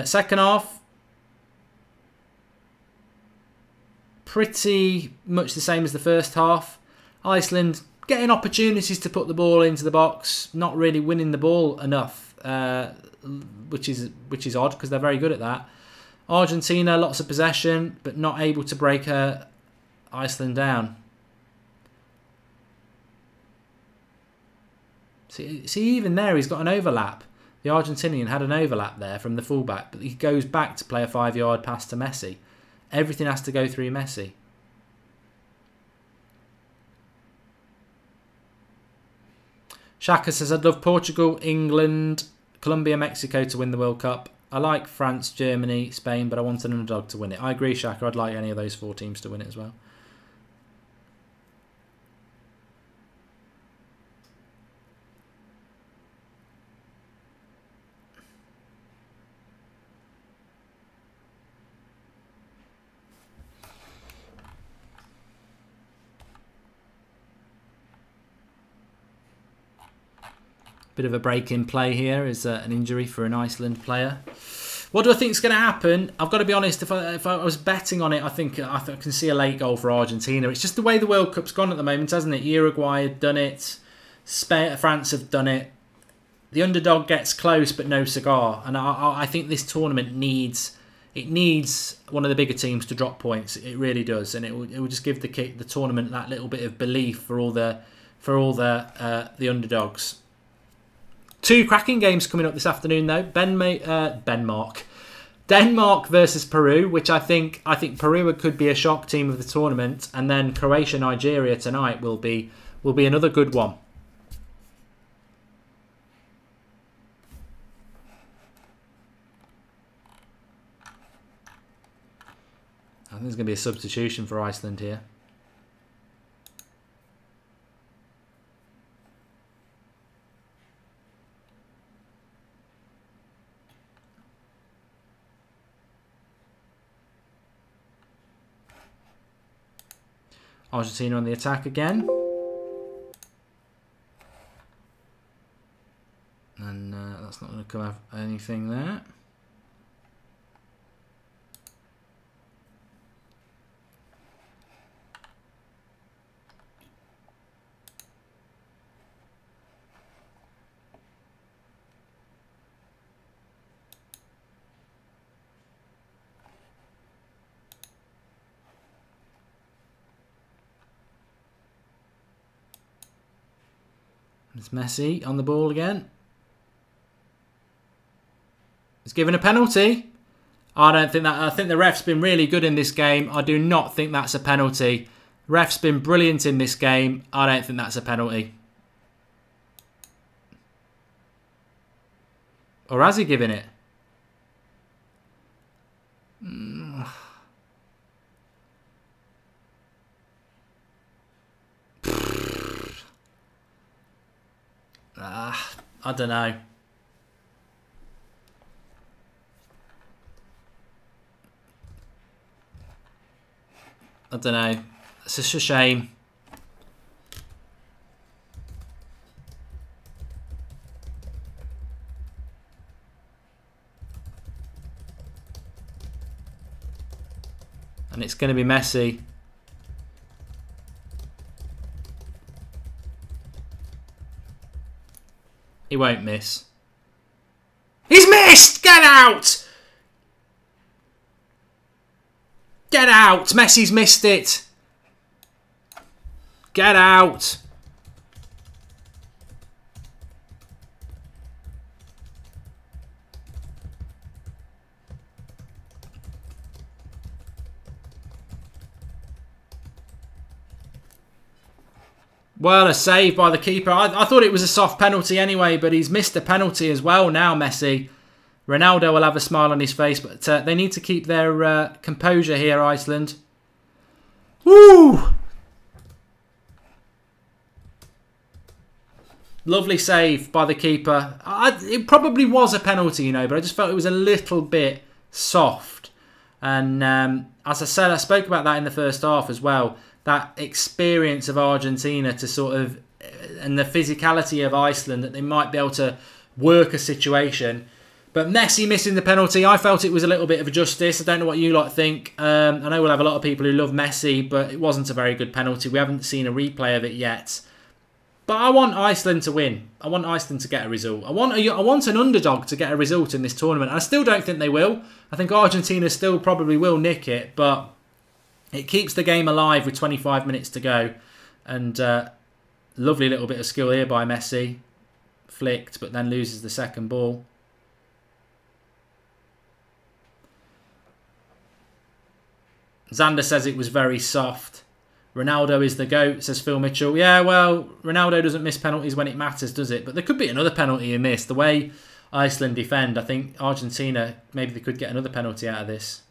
Second half, pretty much the same as the first half. Iceland getting opportunities to put the ball into the box, not really winning the ball enough, which is odd because they're very good at that. Argentina, lots of possession, but not able to break a Iceland down. See, even there he's got an overlap. The Argentinian had an overlap there from the fullback, but he goes back to play a 5-yard pass to Messi. Everything has to go through Messi. Shaka says, I'd love Portugal, England, Colombia, Mexico to win the World Cup. I like France, Germany, Spain, but I want an underdog to win it. I agree, Shaka. I'd like any of those 4 teams to win it as well. Bit of a break in play here is an injury for an Iceland player. What do I think is going to happen? I've got to be honest, if I was betting on it, I think I can see a late goal for Argentina. It's just the way the World Cup's gone at the moment, hasn't it? Uruguay have done it. France have done it. The underdog gets close, but no cigar. And I think this tournament needs one of the bigger teams to drop points. It really does, and it will just give the tournament that little bit of belief for all the underdogs. 2 cracking games coming up this afternoon, though. Denmark versus Peru, which I think Peru could be a shock team of the tournament, and then Croatia Nigeria tonight will be another good one. I think there's going to be a substitution for Iceland here. Argentina on the attack again. And that's not going to come out anything there. It's Messi on the ball again. He's given a penalty. I don't think that. I think the ref's been really good in this game. I do not think that's a penalty. Ref's been brilliant in this game. I don't think that's a penalty. Or has he given it? I don't know. I don't know. It's just a shame. And it's going to be Messi. He won't miss. He's missed! Get out! Get out! Messi's missed it. Get out! Well, a save by the keeper. I thought it was a soft penalty anyway, but he's missed a penalty as well now, Messi. Ronaldo will have a smile on his face, but they need to keep their composure here, Iceland. Woo! Lovely save by the keeper. It probably was a penalty, you know, but I just felt it was a little bit soft. And as I said, I spoke about that in the first half as well. That experience of Argentina to sort of, and the physicality of Iceland, that they might be able to work a situation. But Messi missing the penalty, I felt it was a little bit of a justice. I don't know what you lot think. I know we'll have a lot of people who love Messi, but it wasn't a very good penalty. We haven't seen a replay of it yet. But I want Iceland to win. I want Iceland to get a result. I want an underdog to get a result in this tournament. I still don't think they will. I think Argentina still probably will nick it, but It keeps the game alive with 25 minutes to go. And lovely little bit of skill here by Messi. Flicked, but then loses the second ball. Xander says it was very soft. Ronaldo is the GOAT, says Phil Mitchell. Yeah, well, Ronaldo doesn't miss penalties when it matters, does it? But there could be another penalty he missed. The way Iceland defend, I think Argentina, maybe they could get another penalty out of this.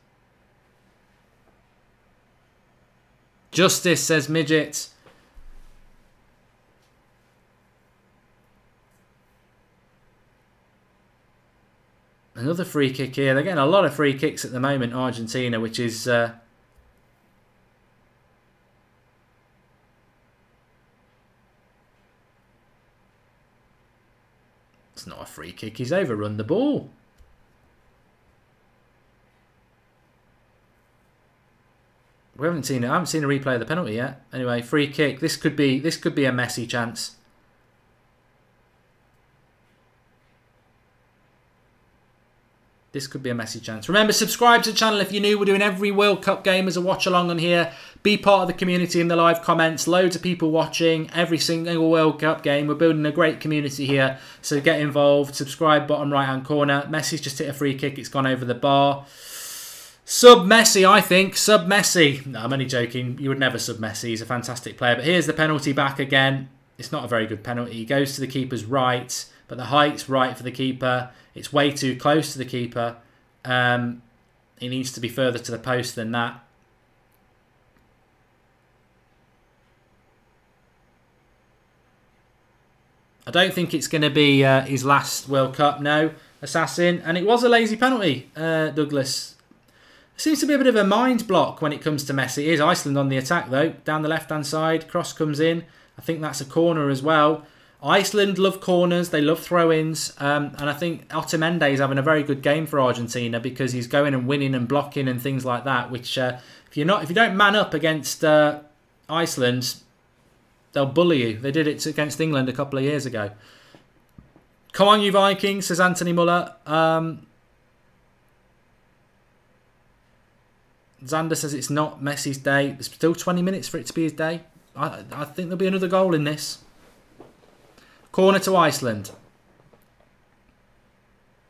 Justice, says Midget. Another free kick here. They're getting a lot of free kicks at the moment, Argentina, which is... it's not a free kick. He's overrun the ball. I haven't seen a replay of the penalty yet. Anyway, free kick. This could be a Messi chance. This could be a Messi chance. Remember, subscribe to the channel if you're new. We're doing every World Cup game as a watch-along on here. Be part of the community in the live comments. Loads of people watching every single World Cup game. We're building a great community here. So get involved. Subscribe, bottom right-hand corner. Messi's just hit a free kick. It's gone over the bar. Sub Messi, I think. Sub Messi. No, I'm only joking. You would never sub Messi. He's a fantastic player. But here's the penalty back again. It's not a very good penalty. He goes to the keeper's right. But the height's right for the keeper. It's way too close to the keeper. He needs to be further to the post than that. I don't think it's going to be his last World Cup, no, Assassin. And it was a lazy penalty, Douglas. It seems to be a bit of a mind block when it comes to Messi. It is Iceland on the attack, though. Down the left-hand side, cross comes in. I think that's a corner as well. Iceland love corners, they love throw-ins, and I think Otamendi is having a very good game for Argentina because he's going and winning and blocking and things like that. Which, if you don't man up against Iceland, they'll bully you. They did it against England a couple of years ago. Come on, you Vikings, says Anthony Muller. Xander says it's not Messi's day. There's still 20 minutes for it to be his day. I think there'll be another goal in this. Corner to Iceland.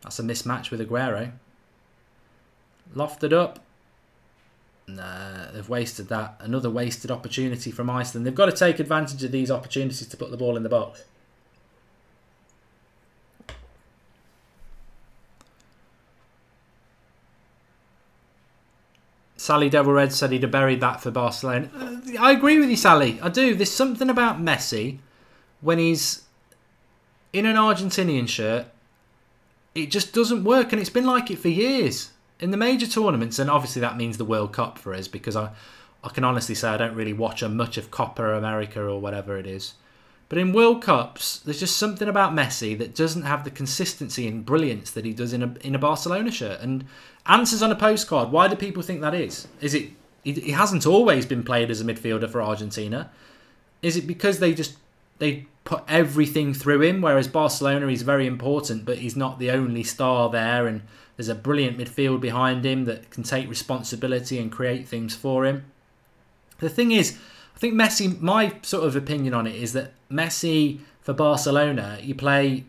That's a mismatch with Aguero. Lofted up. Nah, they've wasted that. Another wasted opportunity from Iceland. They've got to take advantage of these opportunities to put the ball in the box. Sally Devil Red said he'd have buried that for Barcelona. I agree with you, Sally. I do. There's something about Messi when he's in an Argentinian shirt. It just doesn't work, and it's been like it for years. In the major tournaments, and obviously that means the World Cup for us, because I can honestly say I don't really watch much of Copa America or whatever it is. But in World Cups, there's just something about Messi that doesn't have the consistency and brilliance that he does in a Barcelona shirt. And answers on a postcard, why do people think that is? Is it he hasn't always been played as a midfielder for Argentina? Is it because they put everything through him, whereas Barcelona is very important, but he's not the only star there, and there's a brilliant midfield behind him that can take responsibility and create things for him. The thing is, I think Messi, my sort of opinion on it is that Messi, for Barcelona, you play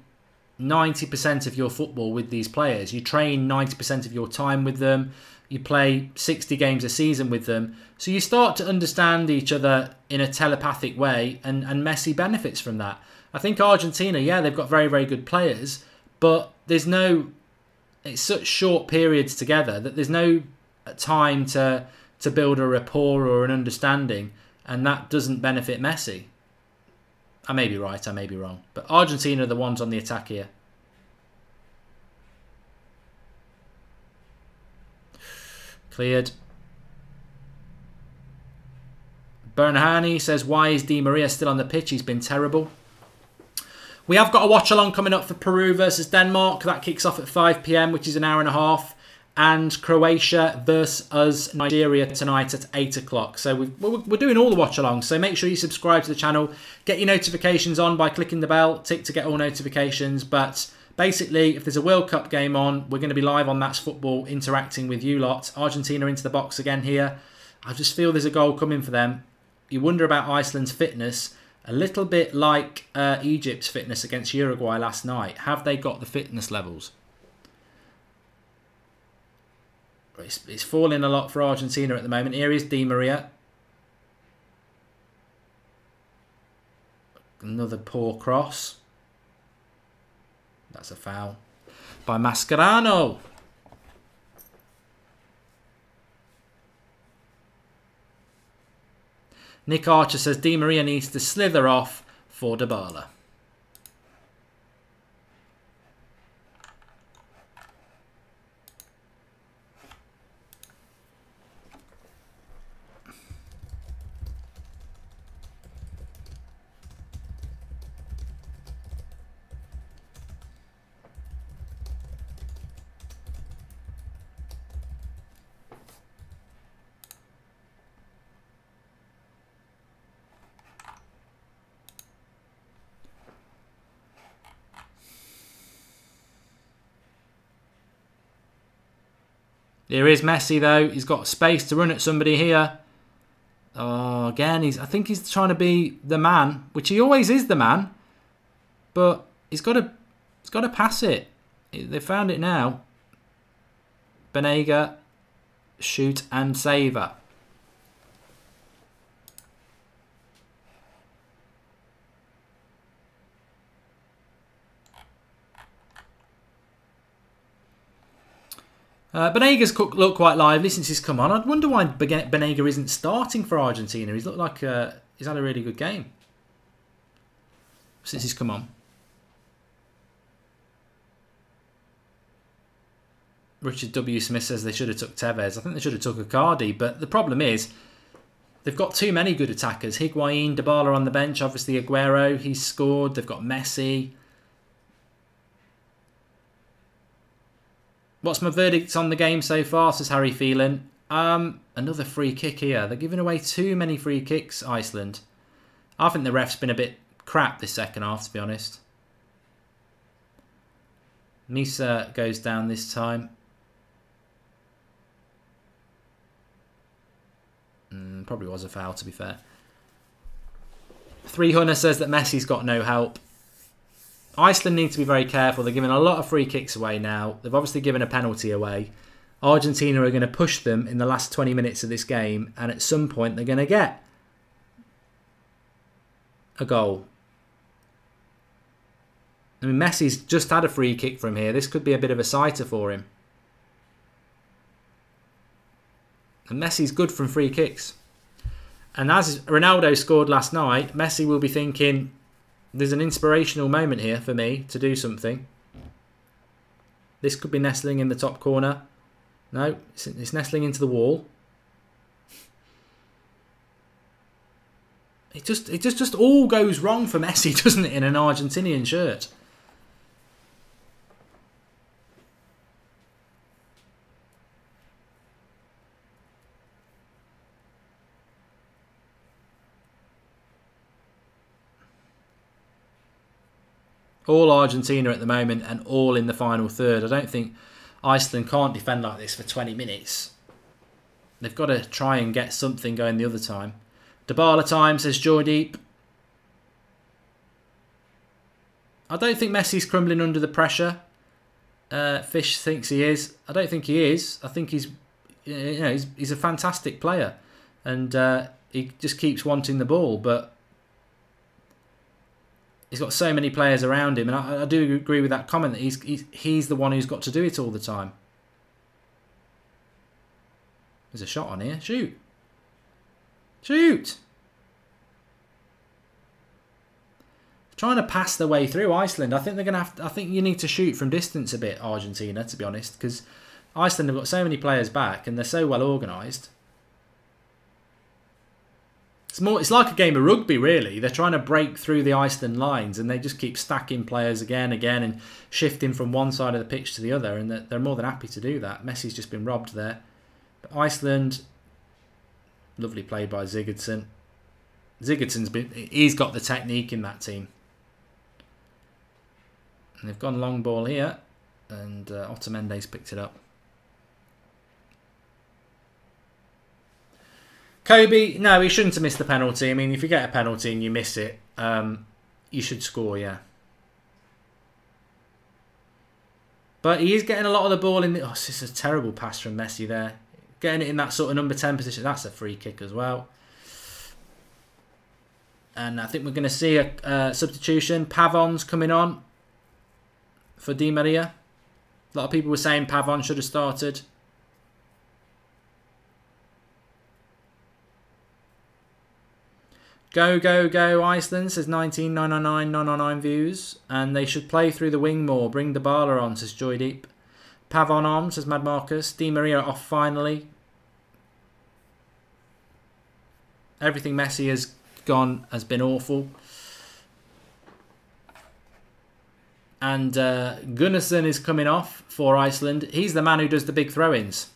90% of your football with these players. You train 90% of your time with them. You play 60 games a season with them. So you start to understand each other in a telepathic way, and Messi benefits from that. I think Argentina, yeah, they've got very, very good players, but it's such short periods together that there's no time to build a rapport or an understanding, and that doesn't benefit Messi. I may be right, I may be wrong, but Argentina are the ones on the attack here. Cleared. Bernhani says, why is Di Maria still on the pitch? He's been terrible. We have got a watch-along coming up for Peru versus Denmark. That kicks off at 5 PM, which is an hour and a half. And Croatia versus Nigeria tonight at 8 o'clock. So we're doing all the watch-alongs. So make sure you subscribe to the channel. Get your notifications on by clicking the bell. Tick to get all notifications. But basically, if there's a World Cup game on, we're going to be live on That's Football interacting with you lot. Argentina into the box again here. I just feel there's a goal coming for them. You wonder about Iceland's fitness. A little bit like Egypt's fitness against Uruguay last night. Have they got the fitness levels? It's falling a lot for Argentina at the moment. Here is Di Maria. Another poor cross. That's a foul by Mascherano. Nick Archer says Di Maria needs to slither off for Dybala. There is Messi though. He's got space to run at somebody here. Oh, again, I think he's trying to be the man, which he always is the man. But he's got to pass it. They found it now. Banega, shoot and saver. Banega's looked quite lively since he's come on. I wonder why Banega isn't starting for Argentina. He's looked like he's had a really good game since he's come on. Richard W. Smith says they should have took Tevez. I think they should have took Icardi, but the problem is they've got too many good attackers. Higuain, Dybala on the bench, obviously Aguero, he's scored. They've got Messi. What's my verdict on the game so far, says Harry Phelan. Another free kick here. They're giving away too many free kicks, Iceland. I think the ref's been a bit crap this second half, to be honest. Misa goes down this time. Probably was a foul, to be fair. 300 says that Messi's got no help. Iceland need to be very careful. They're giving a lot of free kicks away now. They've obviously given a penalty away. Argentina are going to push them in the last 20 minutes of this game, and at some point they're going to get a goal. I mean, Messi's just had a free kick from here. This could be a bit of a sighter for him. And Messi's good from free kicks. And as Ronaldo scored last night, Messi will be thinking, there's an inspirational moment here for me to do something. This could be nestling in the top corner. No, it's nestling into the wall. It just all goes wrong for Messi, doesn't it, in an Argentinian shirt? All Argentina at the moment and all in the final third. I don't think Iceland can't defend like this for 20 minutes. They've got to try and get something going the other time. Dybala time, says Joydeep. I don't think Messi's crumbling under the pressure. Fish thinks he is. I don't think he is. I think he's a fantastic player. And he just keeps wanting the ball, but he's got so many players around him, and I do agree with that comment that he's the one who's got to do it all the time. There's a shot on here. Shoot. Shoot. Trying to pass their way through Iceland. I think they're going to have to, I think you need to shoot from distance a bit, Argentina, to be honest, because Iceland have got so many players back and they're so well organised. It's like a game of rugby, really. They're trying to break through the Iceland lines and they just keep stacking players again and shifting from one side of the pitch to the other, and they're more than happy to do that. Messi's just been robbed there. But Iceland, lovely play by Sigurdsson. He's got the technique in that team. And they've gone long ball here, and Otamendi's picked it up. Kobe, no, he shouldn't have missed the penalty. I mean, if you get a penalty and you miss it, you should score, yeah. But he is getting a lot of the ball in the... Oh, this is a terrible pass from Messi there. Getting it in that sort of number 10 position. That's a free kick as well. And I think we're going to see a substitution. Pavon's coming on for Di Maria. A lot of people were saying Pavon should have started. Go, go, go, Iceland, says 19,999 views. And they should play through the wing more. Bring the Bala on, says Joydeep. Pavon on, says Mad Marcus. Di Maria off finally. Everything Messi has gone has been awful. And Gunnarsson is coming off for Iceland. He's the man who does the big throw-ins.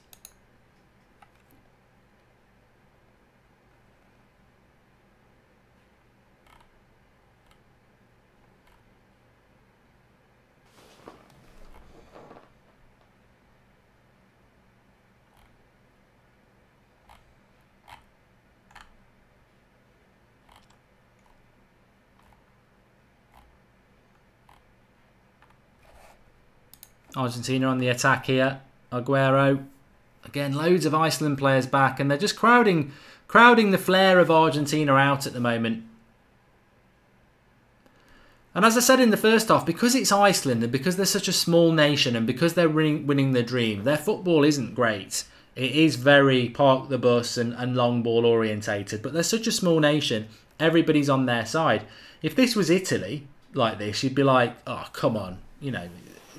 Argentina on the attack here. Aguero. Again, loads of Iceland players back, and they're just crowding the flair of Argentina out at the moment. And as I said in the first half, because it's Iceland and because they're such a small nation and because they're winning their dream, their football isn't great. It is very park the bus and long ball orientated, but they're such a small nation, everybody's on their side. If this was Italy like this, you'd be like, oh, come on, you know,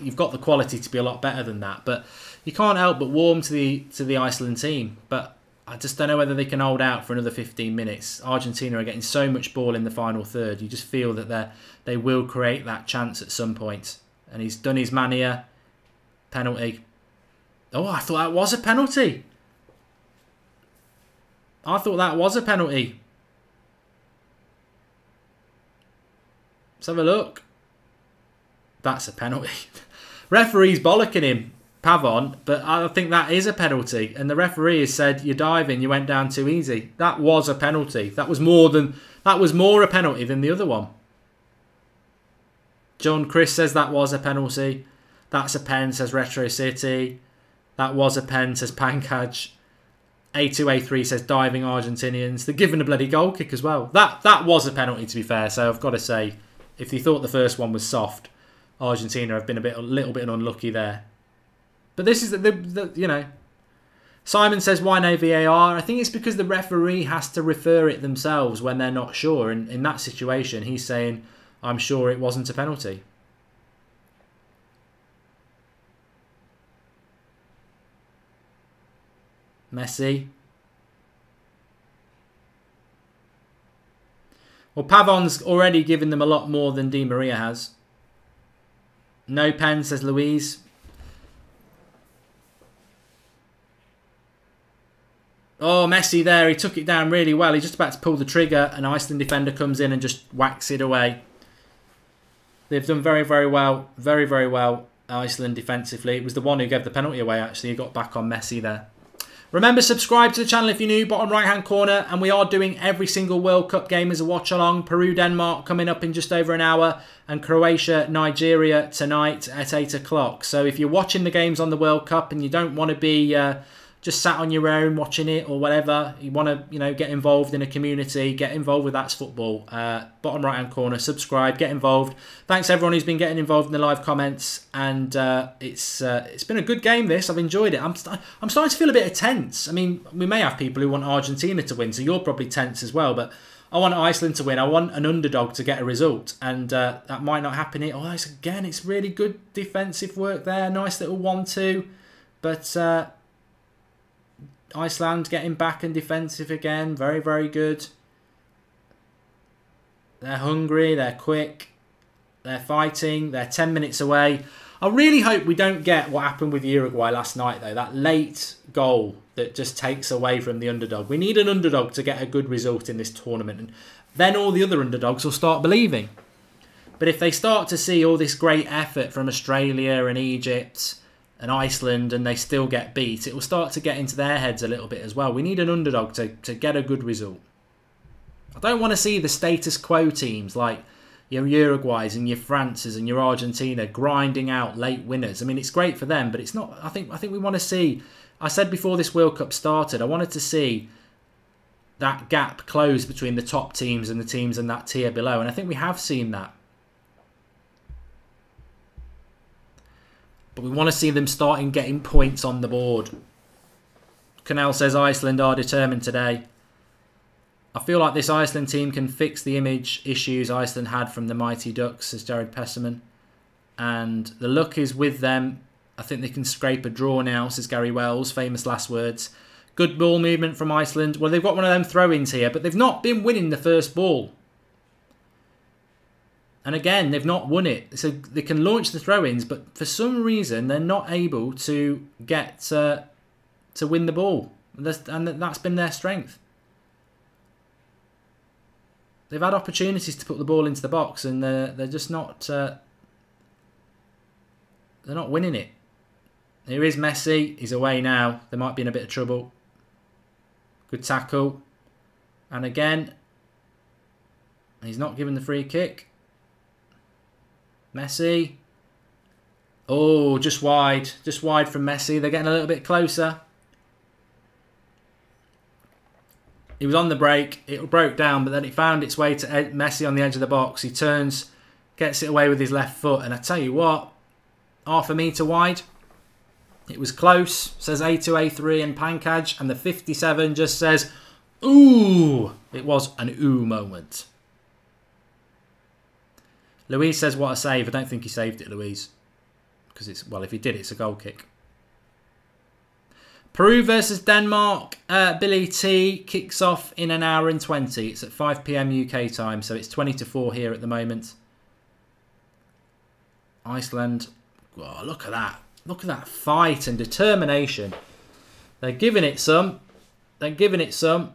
you've got the quality to be a lot better than that. But you can't help but warm to the Iceland team. But I just don't know whether they can hold out for another 15 minutes. Argentina are getting so much ball in the final third. You just feel that they will create that chance at some point. And he's done his man here. Penalty. Oh, I thought that was a penalty. I thought that was a penalty. Let's have a look. That's a penalty. Referee's bollocking him, Pavon, but I think that is a penalty. And the referee has said, you're diving, you went down too easy. That was a penalty. That was more a penalty than the other one. John Chris says that was a penalty. That's a pen, says Retro City. That was a pen, says Pankaj. A2A3 says diving Argentinians. They're given a bloody goal kick as well. That was a penalty, to be fair. So I've got to say, if you thought the first one was soft, Argentina have been a little bit unlucky there. But this is the you know. Simon says, why no VAR? I think it's because the referee has to refer it themselves when they're not sure. And in that situation, he's saying, I'm sure it wasn't a penalty. Messi. Well, Pavon's already given them a lot more than Di Maria has. No pen, says Louise. Oh, Messi there. He took it down really well. He's just about to pull the trigger. An Iceland defender comes in and just whacks it away. They've done very, very well. Very, very well, Iceland defensively. It was the one who gave the penalty away, actually. He got back on Messi there. Remember, subscribe to the channel if you're new, bottom right-hand corner. And we are doing every single World Cup game as a watch-along. Peru-Denmark coming up in just over an hour. And Croatia-Nigeria tonight at 8 o'clock. So if you're watching the games on the World Cup and you don't want to be just sat on your own watching it or whatever, you want to, you know, get involved in a community, get involved with That's Football. Bottom right-hand corner, subscribe, get involved. Thanks everyone who's been getting involved in the live comments. And it's been a good game, this. I've enjoyed it. I'm starting to feel a bit of tense. I mean, we may have people who want Argentina to win, so you're probably tense as well. But I want Iceland to win. I want an underdog to get a result. And that might not happen here. Oh, again, it's really good defensive work there. Nice little 1-2. But Iceland getting back and defensive again. Very, very good. They're hungry. They're quick. They're fighting. They're 10 minutes away. I really hope we don't get what happened with Uruguay last night, though. That late goal that just takes away from the underdog. We need an underdog to get a good result in this tournament. And then all the other underdogs will start believing. But if they start to see all this great effort from Australia and Egypt and Iceland and they still get beat, it will start to get into their heads a little bit as well. We need an underdog to get a good result. I don't want to see the status quo teams like your Uruguays and your Frances and your Argentina grinding out late winners. I mean, it's great for them, but it's not. I think we want to see. I said before this World Cup started, I wanted to see that gap close between the top teams and the teams in that tier below, and I think we have seen that. But we want to see them starting getting points on the board. Canal says Iceland are determined today. I feel like this Iceland team can fix the image issues Iceland had from the Mighty Ducks, says Jared Pesserman. And the luck is with them. I think they can scrape a draw now, says Gary Wells, famous last words. Good ball movement from Iceland. Well, they've got one of them throw-ins here, but they've not been winning the first ball. And again, they've not won it. So they can launch the throw-ins, but for some reason, they're not able to get to win the ball. And that's been their strength. They've had opportunities to put the ball into the box, and they're just not. They're not winning it. Here is Messi. He's away now. They might be in a bit of trouble. Good tackle, and again, he's not given the free kick. Messi. Oh, just wide from Messi. They're getting a little bit closer. He was on the break. It broke down, but then it found its way to Messi on the edge of the box. He turns, gets it away with his left foot. And I tell you what, half a metre wide. It was close, says A2A3 and Pankaj. And the 57 just says, ooh. It was an ooh moment. Louise says, what a save. I don't think he saved it, Louise. Because it's, well, if he did, it's a goal kick. Peru versus Denmark. Billy T kicks off in an hour and 20. It's at 5 PM UK time, so it's 20 to 4 here at the moment. Iceland. Oh, look at that. Look at that fight and determination. They're giving it some. They're giving it some.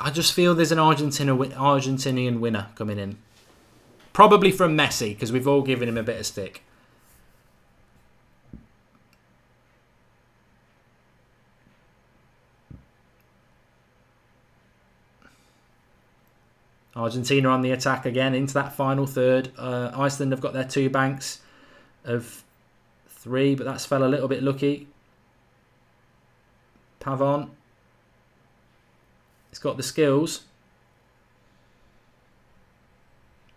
I just feel there's an Argentinian winner coming in. Probably from Messi, because we've all given him a bit of stick. Argentina on the attack again into that final third. Iceland have got their 2 banks of 3, but that's fell a little bit lucky. Pavon. He's got the skills.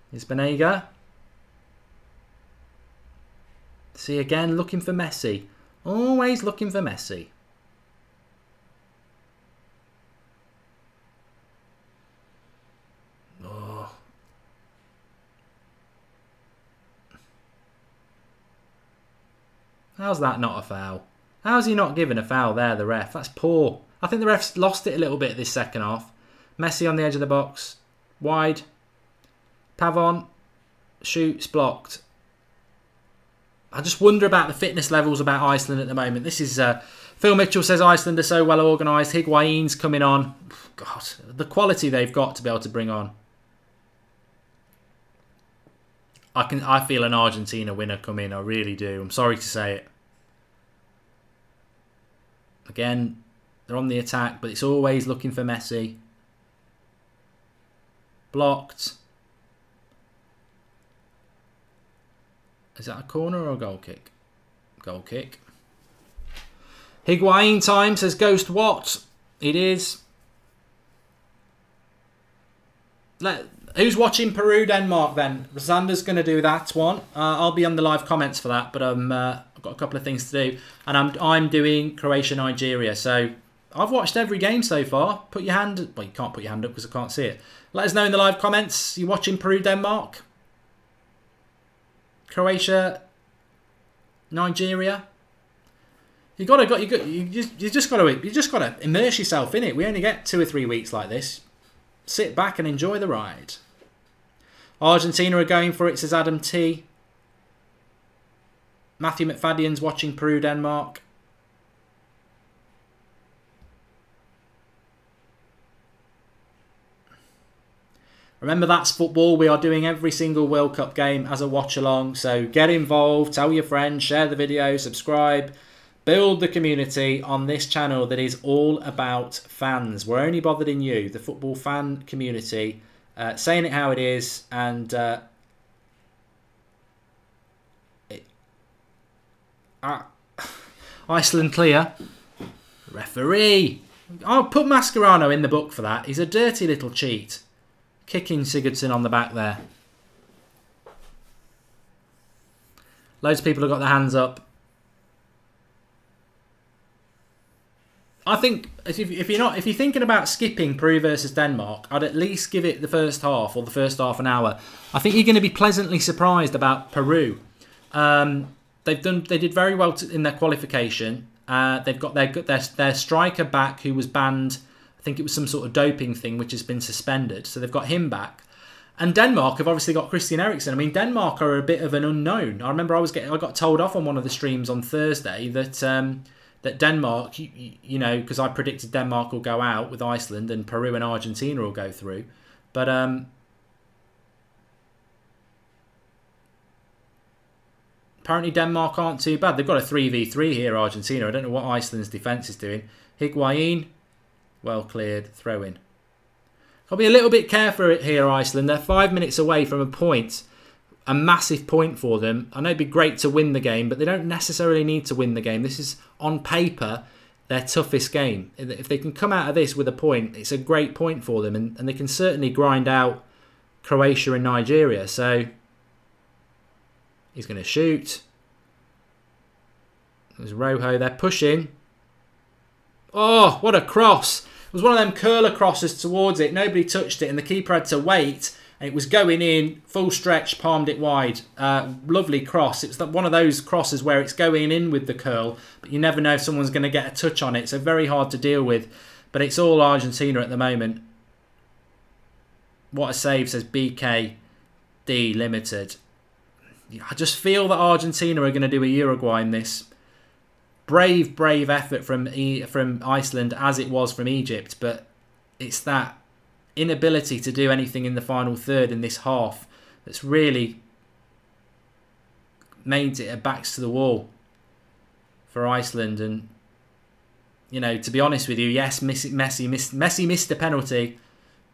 Here's Benega. See again, looking for Messi. Always looking for Messi. Oh. How's that not a foul? How's he not giving a foul there, the ref? That's poor. I think the ref's lost it a little bit this second half. Messi on the edge of the box. Wide. Pavon. Shoots blocked. I just wonder about the fitness levels about Iceland at the moment. This is... Phil Mitchell says Iceland are so well organised. Higuain's coming on. God, the quality they've got to be able to bring on. I feel an Argentina winner come in. I really do. I'm sorry to say it. Again, they're on the attack, but it's always looking for Messi. Blocked. Is that a corner or a goal kick? Goal kick. Higuain time, says Ghost What? It is. Who's watching Peru-Denmark then? Xander's going to do that one. I'll be on the live comments for that, but I've got a couple of things to do. And I'm doing Croatia-Nigeria. So I've watched every game so far. Put your hand... Well, you can't put your hand up because I can't see it. Let us know in the live comments. You watching Peru-Denmark? Croatia, Nigeria. You just got to immerse yourself in it. We only get 2 or 3 weeks like this. Sit back and enjoy the ride. Argentina are going for it, says Adam T. Matthew McFadden's watching Peru, Denmark. Remember, that's football. We are doing every single World Cup game as a watch-along. So get involved, tell your friends, share the video, subscribe. Build the community on this channel that is all about fans. We're only bothered in you, the football fan community, saying it how it is. And Iceland clear. Referee. I'll put Mascherano in the book for that. He's a dirty little cheat. Kicking Sigurdsson on the back there. Loads of people have got their hands up. I think if you're thinking about skipping Peru versus Denmark, I'd at least give it the first half or the first half an hour. I think you're going to be pleasantly surprised about Peru. They did very well in their qualification. They've got their striker back, who was banned. I think it was some sort of doping thing, which has been suspended. So they've got him back. And Denmark have obviously got Christian Eriksen. I mean, Denmark are a bit of an unknown. I remember I got told off on one of the streams on Thursday that Denmark, you know, because I predicted Denmark will go out with Iceland and Peru and Argentina will go through. But apparently Denmark aren't too bad. They've got a 3v3 here, Argentina. I don't know what Iceland's defence is doing. Higuain, well cleared, throw in. I'll be a little bit careful here, Iceland. They're 5 minutes away from a point. A massive point for them. I know it'd be great to win the game, but they don't necessarily need to win the game. This is, on paper, their toughest game. If they can come out of this with a point, it's a great point for them, and they can certainly grind out Croatia and Nigeria. So he's going to shoot. There's Rojo. They're pushing. Oh, what a cross. It was one of them curler crosses towards it. Nobody touched it, and the keeper had to wait. And it was going in, full stretch, palmed it wide. Lovely cross. It's one of those crosses where it's going in with the curl, but you never know if someone's going to get a touch on it. So very hard to deal with. But it's all Argentina at the moment. What a save, says BKD Limited. I just feel that Argentina are going to do a Uruguay in this. Brave, brave effort from Iceland, as it was from Egypt. But it's that inability to do anything in the final third in this half that's really made it a backs to the wall for Iceland. And, you know, to be honest with you, yes, Messi missed a penalty,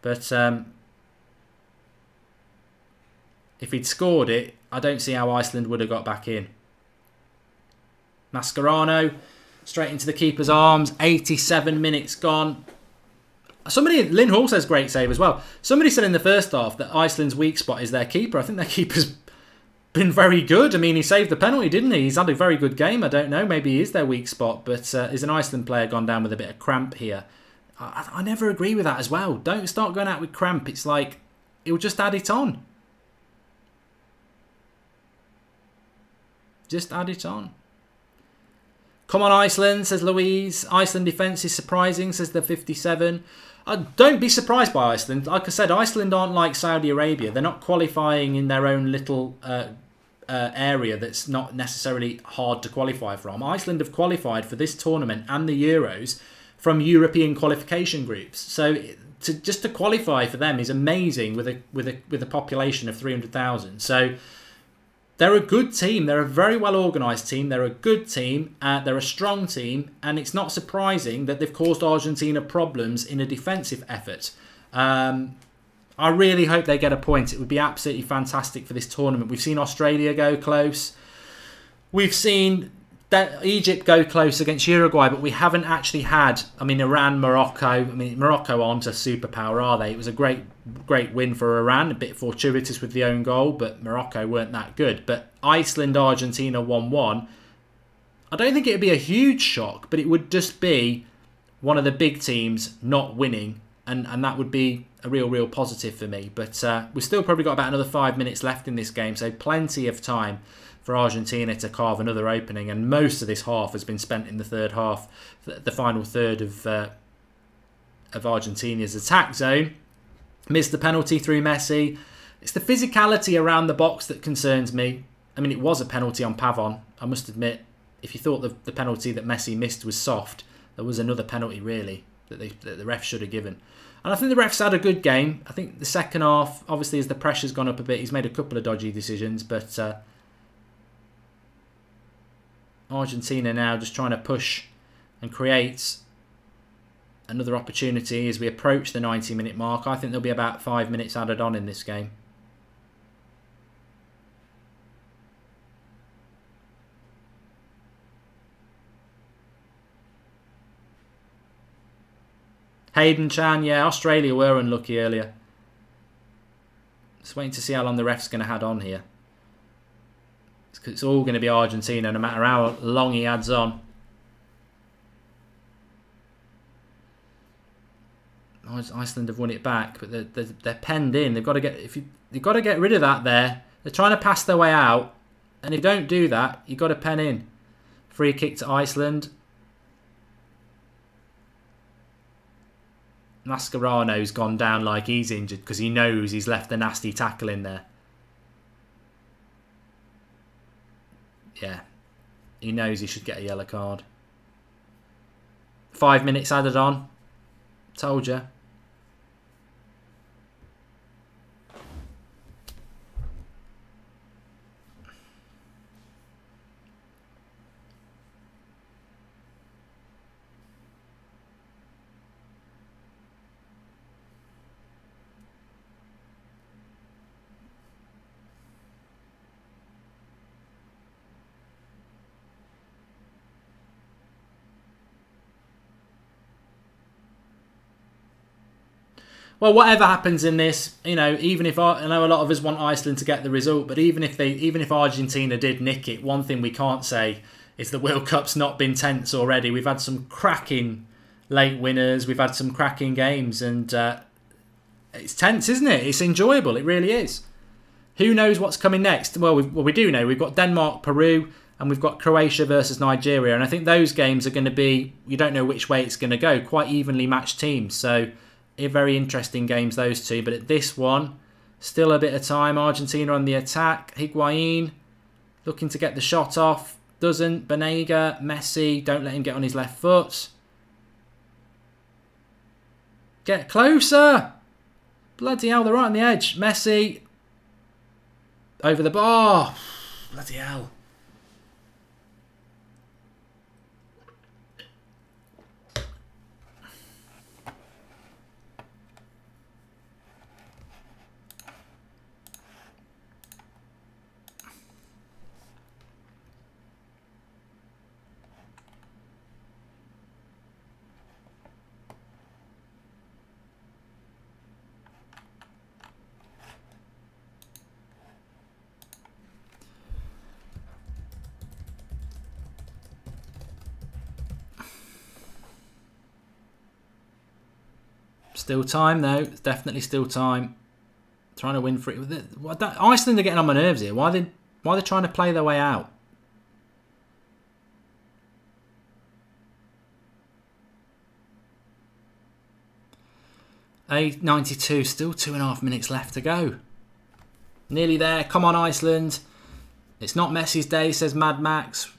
but if he'd scored it, I don't see how Iceland would have got back in. Mascherano straight into the keeper's arms. 87 minutes gone. Lynn Hall says great save as well. Somebody said in the first half that Iceland's weak spot is their keeper. I think their keeper's been very good. I mean, he saved the penalty, didn't he? He's had a very good game. I don't know. Maybe he is their weak spot. But is an Iceland player gone down with a bit of cramp here? I never agree with that as well. Don't start going out with cramp. It's like, it'll just add it on. Just add it on. Come on, Iceland, says Louise. Iceland defence is surprising, says the 57. Don't be surprised by Iceland. Like I said, Iceland aren't like Saudi Arabia. They're not qualifying in their own little area that's not necessarily hard to qualify from. Iceland have qualified for this tournament and the Euros from European qualification groups. So just to qualify for them is amazing with a population of 300,000. So they're a good team. They're a very well organised team. They're a good team. They're a strong team. And it's not surprising that they've caused Argentina problems in a defensive effort. I really hope they get a point. It would be absolutely fantastic for this tournament. We've seen Australia go close. We've seen Egypt go close against Uruguay, but we haven't actually had, I mean, Iran, Morocco. I mean, Morocco aren't a superpower, are they? It was a great win for Iran, a bit fortuitous with the own goal, but Morocco weren't that good. But Iceland, Argentina 1-1. I don't think it would be a huge shock, but it would just be one of the big teams not winning, and that would be a real positive for me. But we've still probably got about another 5 minutes left in this game, so plenty of time for Argentina to carve another opening, and most of this half has been spent in the third half, the final third of Argentina's attack zone. Missed the penalty through Messi. It's the physicality around the box that concerns me. I mean, it was a penalty on Pavon. I must admit, if you thought the penalty that Messi missed was soft, there was another penalty really. that the ref should have given. And I think the ref's had a good game. I think the second half, obviously, as the pressure's gone up a bit, he's made a couple of dodgy decisions. But Argentina now just trying to push and create another opportunity as we approach the 90-minute mark. I think there'll be about 5 minutes added on in this game. Hayden Chan, yeah, Australia were unlucky earlier. Just waiting to see how long the ref's going to add on here. It's all going to be Argentina, no matter how long he adds on. Iceland have won it back, but they're penned in. They've got to get rid of that there. They're trying to pass their way out, and if you don't do that, you've got to pen in. Free kick to Iceland. Mascherano's gone down like he's injured because he knows he's left a nasty tackle in there. Yeah, he knows he should get a yellow card. 5 minutes added on. Told you. Well, whatever happens in this, you know, even if I know a lot of us want Iceland to get the result, but even if Argentina did nick it, one thing we can't say is the World Cup's not been tense already. We've had some cracking late winners, we've had some cracking games, and it's tense, isn't it? It's enjoyable, it really is. Who knows what's coming next? Well, we do know. We've got Denmark, Peru, and we've got Croatia versus Nigeria, and I think those games are going to be, you don't know which way it's going to go, quite evenly matched teams, so very interesting games, those two. But at this one, still a bit of time. Argentina on the attack. Higuain looking to get the shot off. Doesn't. Banega. Messi. Don't let him get on his left foot. Get closer. Bloody hell, they're right on the edge. Messi. Over the bar. Bloody hell. Still time though. It's definitely still time. Trying to win for it. Iceland are getting on my nerves here. Why are they trying to play their way out? A92. Still 2.5 minutes left to go. Nearly there. Come on, Iceland. It's not Messi's day, says Mad Max.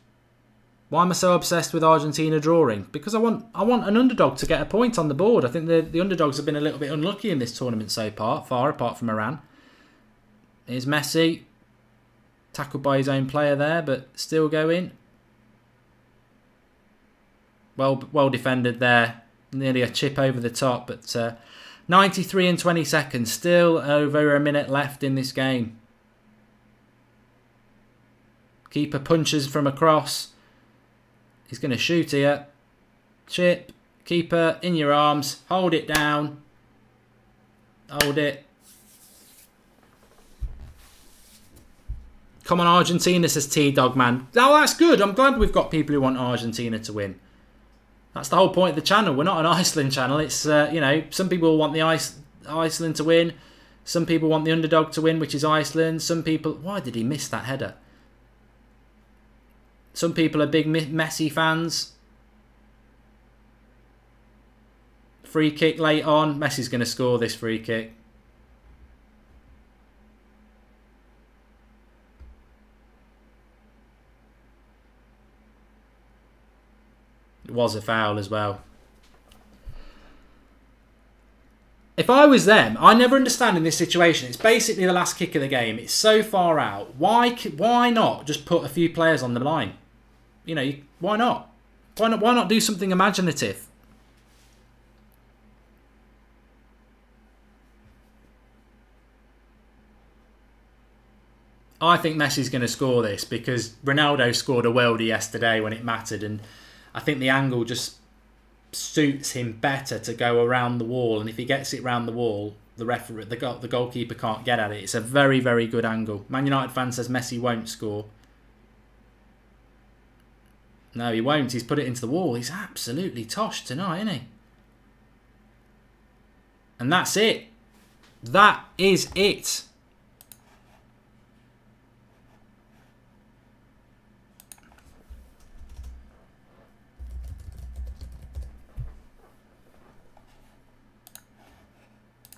Why am I so obsessed with Argentina drawing? Because I want an underdog to get a point on the board. I think the underdogs have been a little bit unlucky in this tournament so far, apart from Iran. Here's Messi. Tackled by his own player there, but still going. Well defended there. Nearly a chip over the top, but 93 and 20 seconds. Still over a minute left in this game. Keeper punches from across. He's going to shoot here. Chip. Keeper, in your arms. Hold it down. Hold it. Come on, Argentina, says T-Dog Man. Oh, that's good. I'm glad we've got people who want Argentina to win. That's the whole point of the channel. We're not an Iceland channel. It's, you know, some people want the Iceland to win. Some people want the underdog to win, which is Iceland. Some people... Why did he miss that header? Some people are big Messi fans. Free kick late on. Messi's going to score this free kick. It was a foul as well. If I was them, I never understand in this situation. It's basically the last kick of the game. It's so far out. Why not just put a few players on the line? You know, why not? Why not do something imaginative? I think Messi's going to score this because Ronaldo scored a worldie yesterday when it mattered, and I think the angle just suits him better to go around the wall, and if he gets it round the wall, the goalkeeper can't get at it. It's a very, very good angle. Man United fan says Messi won't score. No, he won't. He's put it into the wall. He's absolutely toshed tonight, isn't he? And that's it. That is it.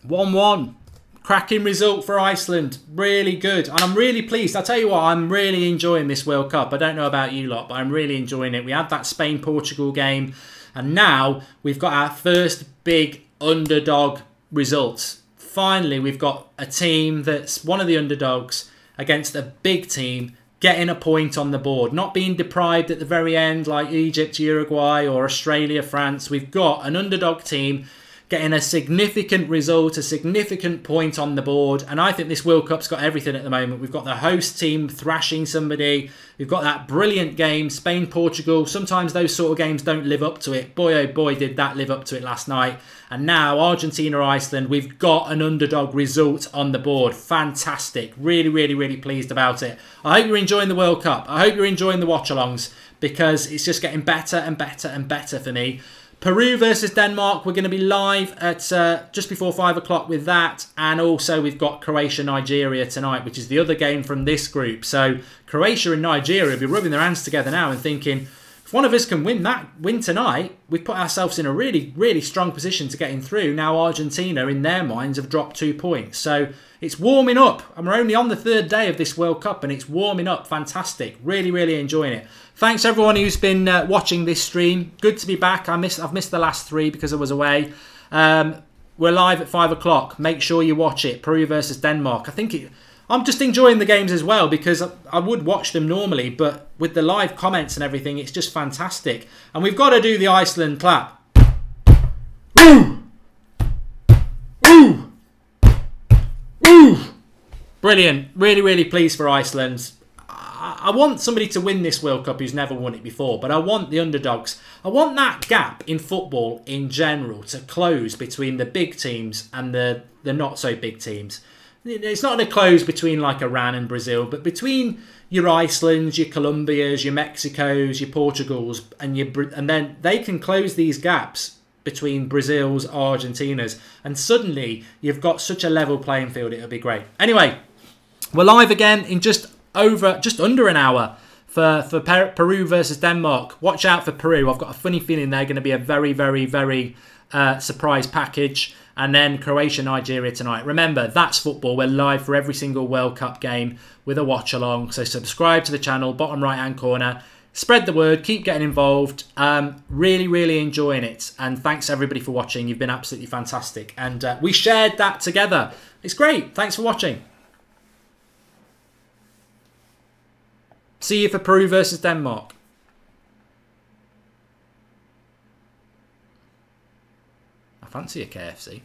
One-one. Cracking result for Iceland. Really good. And I'm really pleased. I'll tell you what, I'm really enjoying this World Cup. I don't know about you lot, but I'm really enjoying it. We had that Spain-Portugal game, and now we've got our first big underdog results. Finally, we've got a team that's one of the underdogs against a big team getting a point on the board. Not being deprived at the very end like Egypt, Uruguay, or Australia, France. We've got an underdog team getting a significant result, a significant point on the board. And I think this World Cup's got everything at the moment. We've got the host team thrashing somebody. We've got that brilliant game, Spain-Portugal. Sometimes those sort of games don't live up to it. Boy, oh boy, did that live up to it last night. And now, Argentina-Iceland, we've got an underdog result on the board. Fantastic. Really, really, really pleased about it. I hope you're enjoying the World Cup. I hope you're enjoying the watch-alongs because it's just getting better and better and better for me. Peru versus Denmark, we're going to be live at just before 5 o'clock with that. And also we've got Croatia-Nigeria tonight, which is the other game from this group. So Croatia and Nigeria will be rubbing their hands together now and thinking, if one of us can win tonight, we've put ourselves in a really, really strong position to getting through. Now Argentina, in their minds, have dropped 2 points. So it's warming up. And we're only on the 3rd day of this World Cup and it's warming up. Fantastic. Really, really enjoying it. Thanks everyone who's been watching this stream. Good to be back. I've missed the last 3 because I was away. We're live at 5 o'clock. Make sure you watch it. Peru versus Denmark. I'm just enjoying the games as well because I would watch them normally, but with the live comments and everything, it's just fantastic. And we've got to do the Iceland clap. Woo! Woo! Woo! Brilliant. Really, really pleased for Iceland. I want somebody to win this World Cup who's never won it before, but I want the underdogs. I want that gap in football in general to close between the big teams and the not so big teams. It's not going to close between like Iran and Brazil, but between your Icelands, your Colombias, your Mexicos, your Portugals, and then they can close these gaps between Brazil's, Argentina's, and suddenly you've got such a level playing field. It'll be great. Anyway, we're live again in just under an hour for Peru versus Denmark. Watch out for Peru. I've got a funny feeling they're going to be a very, very, very surprise package. And then Croatia, Nigeria tonight. Remember, that's football. We're live for every single World Cup game with a watch along. So subscribe to the channel, bottom right hand corner. Spread the word. Keep getting involved. Really, really enjoying it. And thanks everybody for watching. You've been absolutely fantastic. And we shared that together. It's great. Thanks for watching. See you for Peru versus Denmark. I fancy a KFC.